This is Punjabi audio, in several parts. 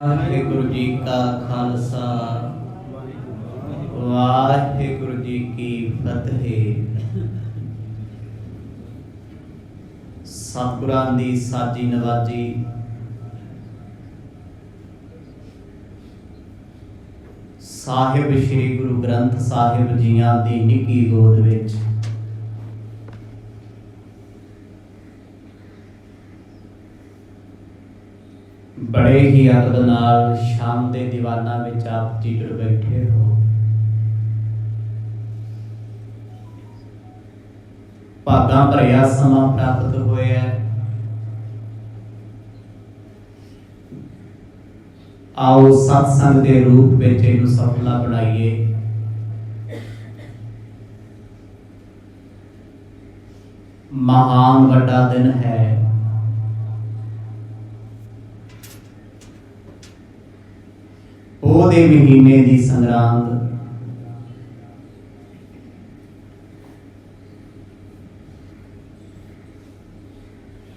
वाहिगुरु जी का खालसा वाहिगुरु जी की फतेह। सतगुरां दी साजी नवाजी साहिब श्री गुरु ग्रंथ साहिब जियां दी निकी गोद विच बड़े ही अदब नाल शाम दे दीवाना विच आप जी जुड़ बैठे हो। भागां भरिया समा प्राप्त होया। आओ सत्संग के रूप विच इहनूं सफला बनाइए। महान वड्डा दिन है। ओहदे महीने दी संगरांद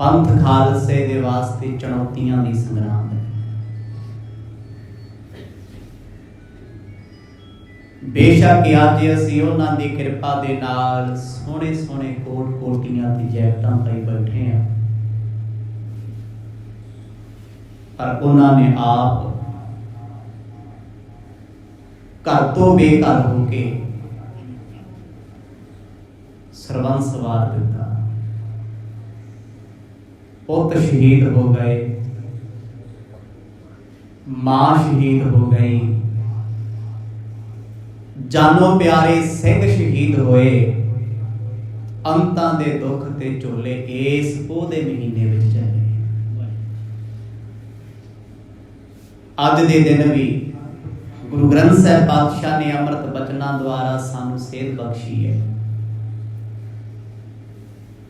पंथ खालसे दे वास्ते चुनौतियां दी संगरांद है। बेशक अज असीं उन्हां दी किरपा दे नाल सोहणे सोहणे कोट कोटियां दी जैकटां पाई बैठे हैं, पर उन्हां ने आप घर तो बेघर होके सरबंस वार दिता। पुत शहीद हो गए, मां शहीद हो गई, जानो प्यारे सिंह शहीद होए। अंतां दे दुख ते झोले इस ओहदे महीने विच चले। अज दे दिन भी गुरु ग्रंथ साहिब पातशाह ने अमृत बचना द्वारा सानू सेध बख्शी है।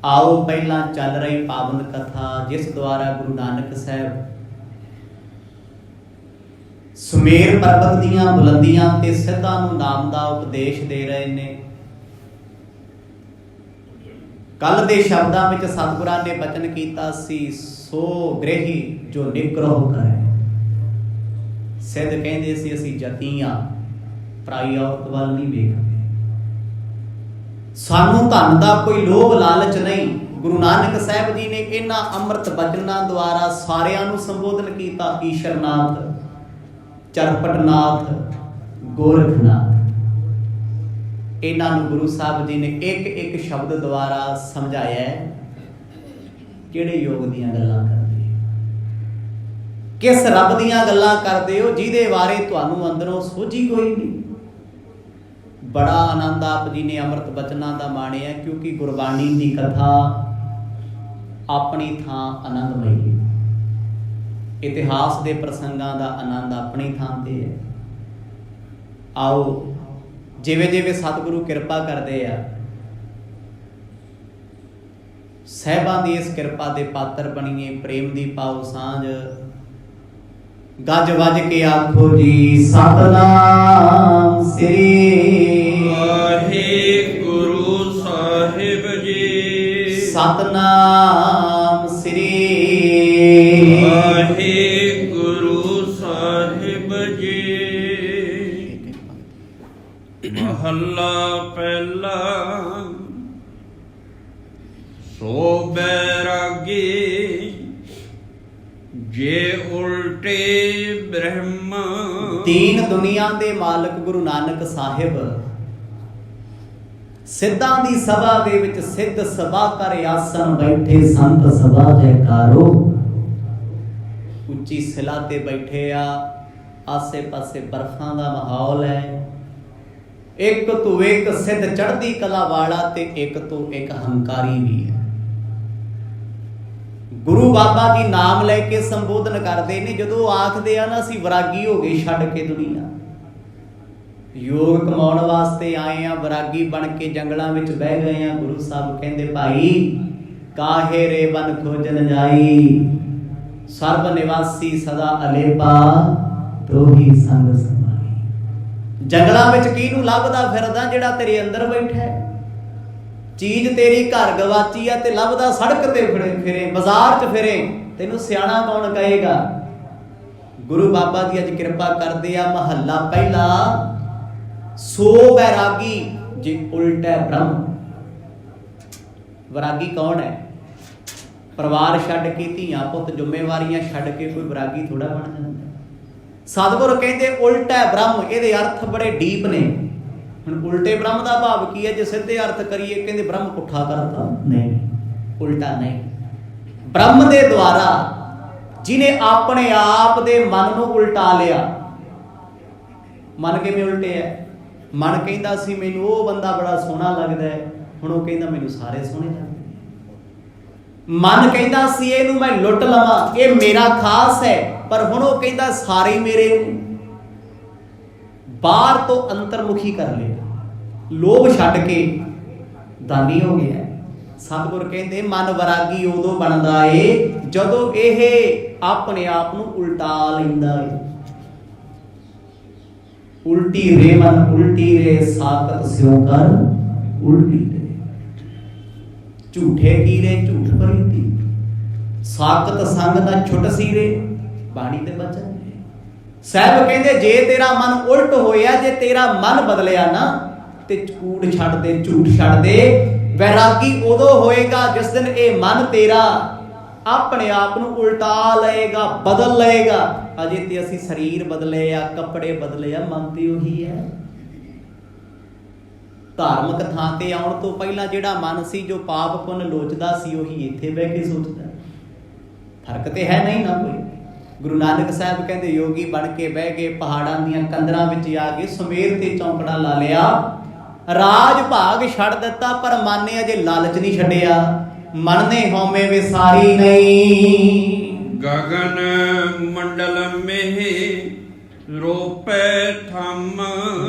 आओ पहला चल रही पावन कथा जिस द्वारा गुरु नानक साहब सुमेर पर्वत दीयां बुलंदियां ते सिद्धां नूं नाम दा उपदेश दे रहे ने। कल दे शब्दां विच सतगुरां ने बचन कीता सी, सो गृही जो निग्रह करे। सिद्ध कहंदे सी असीं जतियां पराई औरत वल नहीं वेखदे, सानू धन दा कोई लोभ लालच नहीं। गुरु नानक साहब जी ने इन्हां अमृत बचनां द्वारा सारियां नूं संबोधन कीता, ईशरनाथ, चरपटनाथ, गोरखनाथ। इन्हां नूं गुरु साहब जी ने एक एक शब्द द्वारा समझाया है। किहड़े योग दीयां गल्लां करदे, किस रब दीयां गल्लां करदे हो जिहदे बारे तुहानूं अंदरों सोझी कोई नहीं। बड़ा आनंद आप जी ने अमृत बचनां दा माणिया, क्योंकि गुरबाणी दी कथा अपनी थां आनंदमई है। इतिहास दे प्रसंगां दा आनंद अपनी थां ते है। आओ जिवें जिवें सतगुरु किरपा करदे आ, साहिबां दी इस किरपा दे पात्र बणीए। प्रेम दी पाओ सांझ, गज वज के आखो जी सतनाम श्री वाहिगुरु साहिब जी। सतनाम श्री वाहिगुरु साहिब जी। महला पहला सो बैरागी जे उल्टे ब्रह्म। तीन दुनिया दे मालक गुरु नानक साहिब सिद्धां दी सभा दे विच सिद्ध सभा कर आसन बैठे। संत सभा जयकारो, उच्ची सिला ते बैठे आ। आसे पासे बर्फां दा माहौल है। एक तो एक सिद्ध चढ़दी कला वाला ते एक तो एक हंकारी भी है। गुरु बाबा जी नाम लैके संबोधन करते हैं। जो आखते हैं ना असीं वैरागी हो गए छड्ड के दुनिया, योग कमाउण वास्ते आए हैं, वैरागी बन के जंगलों में बह गए हैं। गुरु साहब कहते भाई काहे रे बन खोजन जाई, सर्व निवासी सदा अलेपा तो ही संग समाई। जंगलों में किहनूं लभदा फिरदा जिहड़ा तेरे अंदर बैठा है। चीज तेरी घर गवाची है ते लभदा सड़क ते फिरे, बाजार च फिरे, तेनू सियाणा कौन कहेगा। गुरु बाबा जी अज कृपा करते आ। महला पहला, सो वैरागी जे उल्टा ब्रह्म। वैरागी कौन है? परिवार छड्ड के, धीआं पुत, जिम्मेवारियां छड्ड के कोई वैरागी थोड़ा बन जाता। सतगुर कहते उल्टा ब्रह्म। ये अर्थ बड़े डीप ने। हुण उल्टे ब्रह्म का भाव की है? जे सीधे अर्थ करिए कहते ब्रह्म पुठा करता, नहीं, उल्टा नहीं। ब्रह्म के द्वारा जिन्हें अपने आप दे मन नूं उल्टा लिया। मन किवें उल्टे है? मन कहता सी मैनूं वो बंदा बड़ा सोहना लगदा है, हुण वो कहता मैनूं सारे सोहने लगदे। मन कहता सी इहनूं मैं लुट लवां, ये मेरा खास है, पर हुण वो कहता सारे मेरे। बाहर तो अंतर्मुखी कर लिया, लोभ छड्ड के दानी हो गया। सतगुर कहते मन वैरागी उदों बनता है जदों यह अपने आप नूं उल्टा लैंदा है। उल्टी रे मन उल्टी रे, साकत स्यों कर उल्टी रे। झूठे कीरे झूठ परीती, साकत संग ना छुट सीरे। बाणी ते बचन साहब कहते जे तेरा मन उल्ट होया, जे तेरा मन बदलिया ना, ते कूड़ छड्ड दे, झूठ छड्ड दे। वैरागी उदों होएगा जिस दिन ये मन तेरा अपने आप नूं उल्टा लेगा, बदल लेगा। अजे ते असीं शरीर बदले आ, कपड़े बदले आ, मन ते उही है। धार्मिक थां ते आउण तो पहला जिहड़ा मन सी जो पाप पुन लोचदा सी, उही इत्थे बह के सोचदा। फर्क ते है नहीं ना कोई। गुरु नानक साहब कहते योगी बन के बह गए, पहाड़ां दीआं कंदरां विच आ गए, सुमेर ते चौंकड़ा ला लिया, राज भाग छड़ दिता, पर मन ने अजे लालच नहीं छड्डिया। मन ने हौमे विसारी नहीं। गगन मंडल में रोपै थम।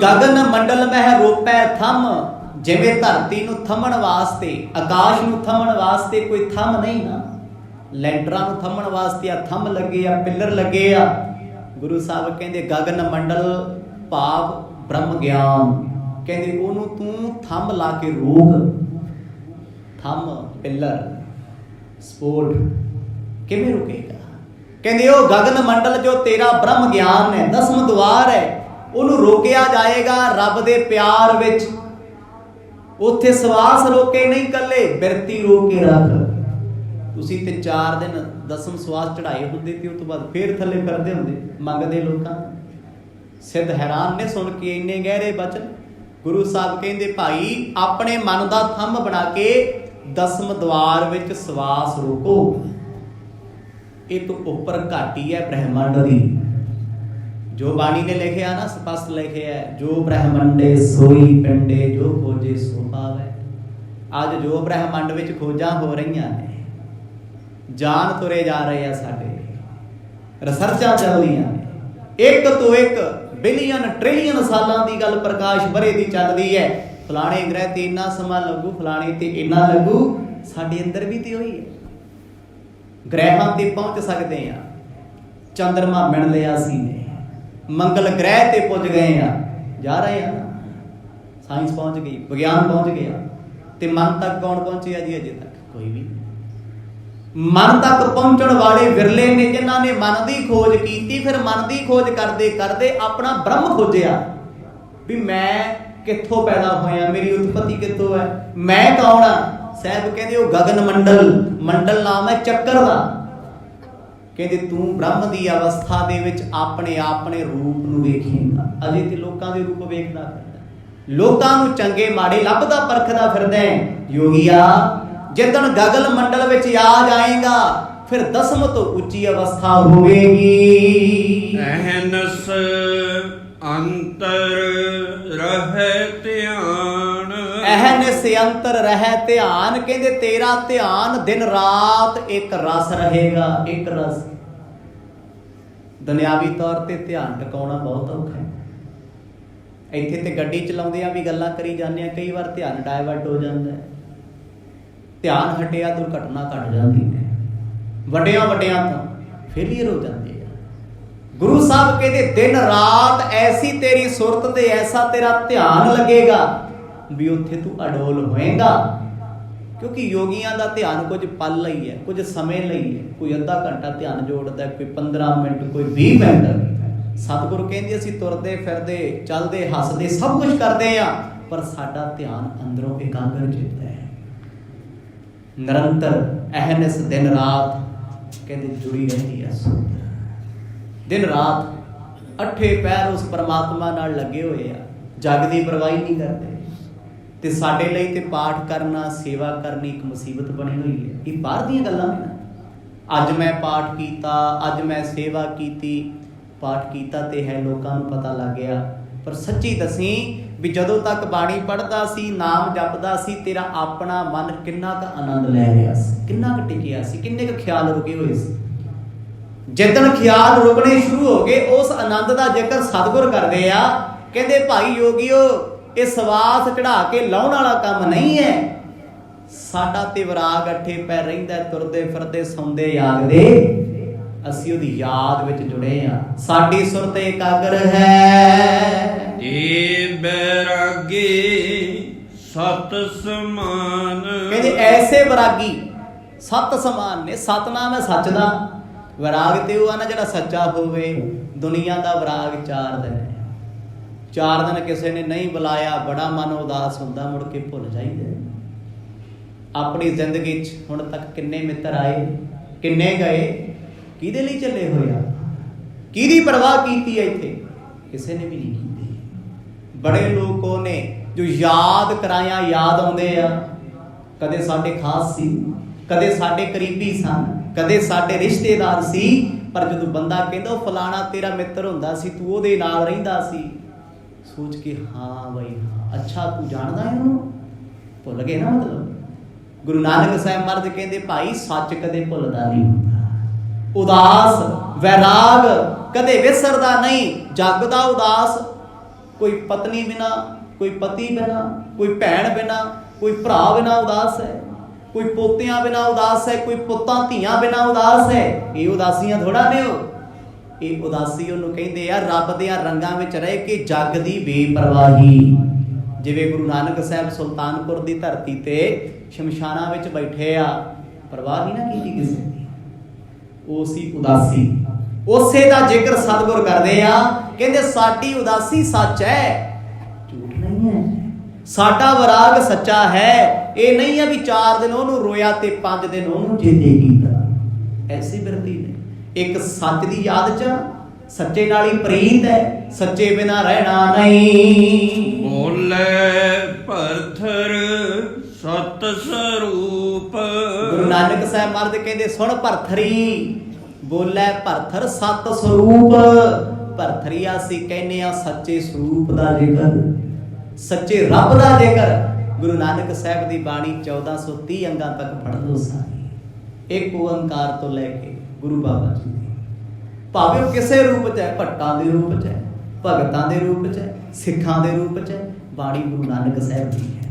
गगन मंडल में रोपै थम। जिवें धरती नूं थमण वास्ते, आकाश नूं थमण वास्ते कोई थम नहीं ना। लैंटरां नूं थमण वास्ते आ थम लगे आ, पिलर लगे आ। गुरु साहब कहंदे गगन मंडल भाव ब्रह्म ज्ञान, कहंदे ओनू तू थम ला के रोक। थम पिलर सपोर्ट किवें रुकेगा? कहंदे ओ गगन मंडल जो तेरा ब्रह्म ज्ञान है, 10वां द्वार है, ओनू रोकिया जाएगा रब दे प्यार विच। उत्थे सवास रोके नहीं कल्ले, बिरती रोक के रख। तुसीं ते 4 दिन 10वां सवास चढ़ाए हुंदे ते उस तो बाद फिर थल्ले फिरदे हुंदे मंगदे लोकां। सिद्ध हैरान ने सुन के इन्ने गहरे बचन। गुरु साहब कहंदे भाई अपने मन दा थंम बना के 10वें द्वार विच सवास रोको। एक उपर घाटी है ब्रह्मंड दी, जो बाणी ने लिखिया ना स्पष्ट लिखिया है, जो ब्रह्मंडे सोई पिंडे, जो खोजे सो पावे। अज जो ब्रह्मंड विच खोजां हो रहीआं ने, जान तुरे जा रहे हैं, साडे रिसर्चां चलदियां ने, एक तो एक बिलियन ट्रिलियन सालां दी गल प्रकाश बरे दी चलदी है। फलाणे ग्रह ते इन्ना समा लगू, फलाणे ते इन्ना लगू। साडे अंदर भी ते होई है, ग्रहां ते पहुंच सकते हैं। चंद्रमा मिल लिया सी ने, मंगल ग्रह ते पुज गए हैं, जा रहे हैं ना। साइंस पहुंच गई, विज्ञान पहुंच गया, ते मन तक कौन पहुंचे जी? अजे तक कोई भी। मन तक पहुंचण वाले विरले ने जिन्हां ने मन की खोज की। फिर मन की खोज करते करते अपना ब्रह्म खोजिया भी मैं कित्थों पैदा होया, मेरी उत्पत्ति कित्थों है, मैं कौन हाँ। साहब कहते हो गगन मंडल, मंडल नाम है चक्कर का। कहते तू ब्रह्म की अवस्था दे विच अपने अपने रूप नूं वेखेगा। अजे ते लोकां दे रूप वेखदा फिरदा, लोकां नूं चंगे माड़े लभदा परखदा फिरदा है। योगीआ जिदन गगन मंडल विच आ जाएगा फिर 10वें तो उच्ची अवस्था होगी। अहनस अंतर रहै ध्यान। अहनस अंतर रहै ध्यान, कहंदे तेरा ध्यान दिन रात एक रस रहेगा, एक रस। दुनियावी तौर ते ध्यान टिकाउणा बहुत औखा है। इत्थे ते गड्डी चलाउंदियां भी गल्लां करी जांदे आ, कई बार ध्यान डाइवर्ट हो जांदा है। ध्यान हटिया दुर्घटना घट जाती है, वड्डियां वड्डियां तो फेलियर हो जाती है। गुरु साहब कहते दिन रात ऐसी तेरी सुरत ते ऐसा तेरा ध्यान लगेगा भी उत्थे तू अडोल होएगा। ਕਿਉਂਕਿ ਯੋਗੀਆਂ ਦਾ ਧਿਆਨ ਕੁਝ ਪਲ ਲਈ ਹੈ, ਕੁਝ ਸਮੇਂ ਲਈ ਹੈ। ਕੋਈ ਅੱਧਾ ਘੰਟਾ ਧਿਆਨ ਜੋੜਦਾ, ਕੋਈ 15 ਮਿੰਟ, ਕੋਈ 20 ਮਿੰਟ। ਸਤਿਗੁਰੂ ਕਹਿੰਦੇ ਅਸੀਂ ਤੁਰਦੇ ਫਿਰਦੇ, ਚੱਲਦੇ, ਹੱਸਦੇ, ਸਭ ਕੁਝ ਕਰਦੇ ਆ, ਪਰ ਸਾਡਾ ਧਿਆਨ ਅੰਦਰੋਂ ਇਕਾਗਰ ਚਿੱਤ ਹੈ। ਨਿਰੰਤਰ ਅਹਨਿਸ ਦਿਨ ਰਾਤ ਕਹਿੰਦੇ ਜੁੜੀ ਰਹਿੰਦੀ ਹੈ। ਦਿਨ ਰਾਤ ਅੱਠੇ ਪੈਰ ਉਸ ਪਰਮਾਤਮਾ ਨਾਲ ਲੱਗੇ ਹੋਏ ਆ, ਜਗ ਦੀ ਪਰਵਾਹੀ ਨਹੀਂ ਕਰਦੇ। ਤੇ ਸਾਡੇ ਲਈ ਤੇ ਪਾਠ ਕਰਨਾ, ਸੇਵਾ ਕਰਨੀ ਇੱਕ ਮੁਸੀਬਤ ਬਣੀ ਹੋਈ ਹੈ। ਇਹ ਬਾਹਰ ਦੀਆਂ ਗੱਲਾਂ ਨੇ ਨਾ। ਅੱਜ ਮੈਂ ਪਾਠ ਕੀਤਾ, ਅੱਜ ਮੈਂ ਸੇਵਾ ਕੀਤੀ। ਪਾਠ ਕੀਤਾ ਤੇ ਹੈ, ਲੋਕਾਂ ਨੂੰ ਪਤਾ ਲੱਗ ਗਿਆ, ਪਰ ਸੱਚੀ ਦਸੀਂ ਵੀ ਜਦੋਂ ਤੱਕ ਬਾਣੀ ਪੜ੍ਹਦਾ ਸੀ, ਨਾਮ ਜਪਦਾ ਸੀ, ਤੇਰਾ ਆਪਣਾ ਮਨ ਕਿੰਨਾ ਕੁ ਆਨੰਦ ਲੈ ਰਿਹਾ ਸੀ, ਕਿੰਨਾ ਕੁ ਟਿਕਿਆ ਸੀ, ਕਿੰਨੇ ਕੁ ਖਿਆਲ ਰੁਕੇ ਹੋਏ ਸੀ। ਜਿੱਦਣ ਖਿਆਲ ਰੁਕਣੇ ਸ਼ੁਰੂ ਹੋ ਗਏ, ਉਸ ਆਨੰਦ ਦਾ ਜ਼ਿਕਰ ਸਤਿਗੁਰ ਕਰਦੇ ਆ। ਕਹਿੰਦੇ ਭਾਈ ਯੋਗੀਓ, ਇਹ ਸਵਾਸ ਚੜਾ ਕੇ ਲਾਉਣ ਵਾਲਾ ਕੰਮ ਨਹੀਂ ਹੈ। ਸਾਡਾ ਤੇ ਵਿਰਾਗ ਅੱਠੇ ਪੈ ਰਹਿੰਦਾ, ਤੁਰਦੇ ਫਿਰਦੇ, ਸੌਂਦੇ, ਜਾਗਦੇ, ਅਸੀਂ ਉਹਦੀ ਯਾਦ ਵਿੱਚ ਜੁੜੇ ਆ। ਸਾਡੀ ਸੁਰਤ ਇਕਾਗਰ ਹੈ। ਏ ਬੈਰਾਗੀ ਸਤ ਸਮਾਨ। ਕਹਿੰਦੇ ਐਸੇ ਵਿਰਾਗੀ ਸਤ ਸਮਾਨ ਨੇ। ਸਤਨਾਮ ਹੈ ਸੱਚ ਦਾ, ਵਿਰਾਗ ਤੇ ਉਹ ਆ ਨਾ ਜਿਹੜਾ ਸੱਚਾ ਹੋਵੇ। ਦੁਨੀਆ ਦਾ ਵਿਰਾਗ 4 ਦਿਨ ਹੈ। 4 ਦਿਨ ਕਿਸੇ ਨੇ ਨਹੀਂ ਬੁਲਾਇਆ, ਬੜਾ ਮਨ ਉਦਾਸ ਹੁੰਦਾ, ਮੁੜ ਕੇ ਭੁੱਲ ਜਾਈਦਾ। ਆਪਣੀ ਜ਼ਿੰਦਗੀ 'ਚ ਹੁਣ ਤੱਕ ਕਿੰਨੇ ਮਿੱਤਰ ਆਏ, ਕਿੰਨੇ ਗਏ, ਕਿਹਦੇ ਲਈ ਚੱਲੇ ਹੋਏ ਆ, ਕਿਹਦੀ ਪਰਵਾਹ ਕੀਤੀ ਹੈ ਇੱਥੇ? ਕਿਸੇ ਨੇ ਵੀ ਨਹੀਂ ਕੀਤੀ। ਬੜੇ ਲੋਕ ਉਹ ਨੇ ਜੋ ਯਾਦ ਕਰਾਇਆ ਯਾਦ ਆਉਂਦੇ ਆ। ਕਦੇ ਸਾਡੇ ਖਾਸ ਸੀ, ਕਦੇ ਸਾਡੇ ਕਰੀਬੀ ਸਨ, ਕਦੇ ਸਾਡੇ ਰਿਸ਼ਤੇਦਾਰ ਸੀ, ਪਰ ਜਦੋਂ ਬੰਦਾ ਕਹਿੰਦਾ ਉਹ ਫਲਾਣਾ ਤੇਰਾ ਮਿੱਤਰ ਹੁੰਦਾ ਸੀ, ਤੂੰ ਉਹਦੇ ਨਾਲ ਰਹਿੰਦਾ ਸੀ, ਸੋਚ ਕੇ ਹਾਂ ਬਈ ਹਾਂ, ਅੱਛਾ ਤੂੰ ਜਾਣਦਾ ਇਹਨੂੰ? ਭੁੱਲ ਗਏ ਨਾ। ਮਤਲਬ ਗੁਰੂ ਨਾਨਕ ਸਾਹਿਬ ਮਹਾਰਾਜ ਕਹਿੰਦੇ ਭਾਈ ਸੱਚ ਕਦੇ ਭੁੱਲਦਾ ਨਹੀਂ ਹੁੰਦਾ। ਉਦਾਸ ਵੈਰਾਗ ਕਦੇ ਵਿਸਰਦਾ ਨਹੀਂ। ਜਗ ਦਾ ਉਦਾਸ, ਕੋਈ ਪਤਨੀ ਬਿਨਾ, ਕੋਈ ਪਤੀ ਬਿਨਾ, ਕੋਈ ਭੈਣ ਬਿਨਾ, ਕੋਈ ਭਰਾ ਬਿਨਾ ਉਦਾਸ ਹੈ, ਕੋਈ ਪੋਤਿਆਂ ਬਿਨਾ ਉਦਾਸ ਹੈ, ਕੋਈ ਪੁੱਤਾਂ ਧੀਆਂ ਬਿਨਾ ਉਦਾਸ ਹੈ। ਇਹ ਉਦਾਸੀਆਂ ਥੋੜਾ ਨੇ। ਇਹ ਉਦਾਸੀ ਉਹਨੂੰ ਕਹਿੰਦੇ ਆ ਰੱਬ ਦੇ ਰੰਗਾਂ ਵਿੱਚ ਰਹਿ ਕੇ ਜਗ ਦੀ ਬੇਪਰਵਾਹੀ। ਜਿਵੇਂ ਗੁਰੂ ਨਾਨਕ ਸਾਹਿਬ ਸੁਲਤਾਨਪੁਰ ਦੀ ਧਰਤੀ ਤੇ ਸ਼ਮਸ਼ਾਨਾਂ ਵਿੱਚ ਬੈਠੇ ਆ, ਪਰਵਾਹ ਨਹੀਂ ਨਾ ਕੀਤੀ ਕਿਸੇ ਦੀ। ਉਹ ਸੀ ਉਦਾਸੀ। ਉਸੇ ਦਾ ਜ਼ਿਕਰ ਸਤਿਗੁਰ ਕਰਦੇ ਆ। ਕਹਿੰਦੇ ਸਾਡੀ ਉਦਾਸੀ ਸੱਚ ਹੈ, ਝੂਠ ਨਹੀਂ ਹੈ। ਸਾਡਾ ਵਿਰਾਗ ਸੱਚਾ ਹੈ। ਇਹ ਨਹੀਂ ਹੈ ਵੀ 4 ਦਿਨ ਉਹਨੂੰ ਰੋਇਆ ਤੇ 5 ਦਿਨ ਉਹਨੂੰ ਚੇਤੇ ਕੀਤਾ। ਐਸੀ ਬਿਰਤੀ ਨੇ। ਇੱਕ ਸੱਚ ਦੀ ਯਾਦ 'ਚ, ਸੱਚੇ ਨਾਲ ਹੀ ਪ੍ਰੀਤ ਹੈ, ਸੱਚੇ ਬਿਨਾ ਰਹਿਣਾ ਨਹੀਂ। ਬੋਲੇ ਭਰਥਰ ਸਤ ਸਰੂਪ। ਗੁਰੂ ਨਾਨਕ ਸਾਹਿਬ ਮਹਾਰਾਜ ਕਹਿੰਦੇ ਸੁਣ ਭਰਥਰੀ, ਬੋਲੇ ਭਰਥਰ ਸਤ ਸਰੂਪ। ਭਰਥਰੀ ਅਸੀਂ ਕਹਿੰਦੇ ਆ ਸੱਚੇ ਸਰੂਪ ਦਾ ਜ਼ਿਕਰ, ਸੱਚੇ ਰੱਬ ਦਾ ਜ਼ਿਕਰ। ਗੁਰੂ ਨਾਨਕ ਸਾਹਿਬ ਦੀ ਬਾਣੀ 1430 ਅੰਗਾਂ ਤੱਕ ਪੜ੍ਹ ਲਓ ਸਾਰੀ। ਇੱਕ ਓੰਕਾਰ ਤੋਂ ਲੈ ਕੇ ਗੁਰੂ ਬਾਬਾ ਜੀ ਦੀ, ਭਾਵੇਂ ਉਹ ਕਿਸੇ ਰੂਪ 'ਚ ਹੈ, ਭੱਟਾਂ ਦੇ ਰੂਪ 'ਚ ਹੈ, ਭਗਤਾਂ ਦੇ ਰੂਪ 'ਚ ਹੈ, ਸਿੱਖਾਂ ਦੇ ਰੂਪ 'ਚ ਹੈ, ਬਾਣੀ ਗੁਰੂ ਨਾਨਕ ਸਾਹਿਬ ਦੀ ਹੈ।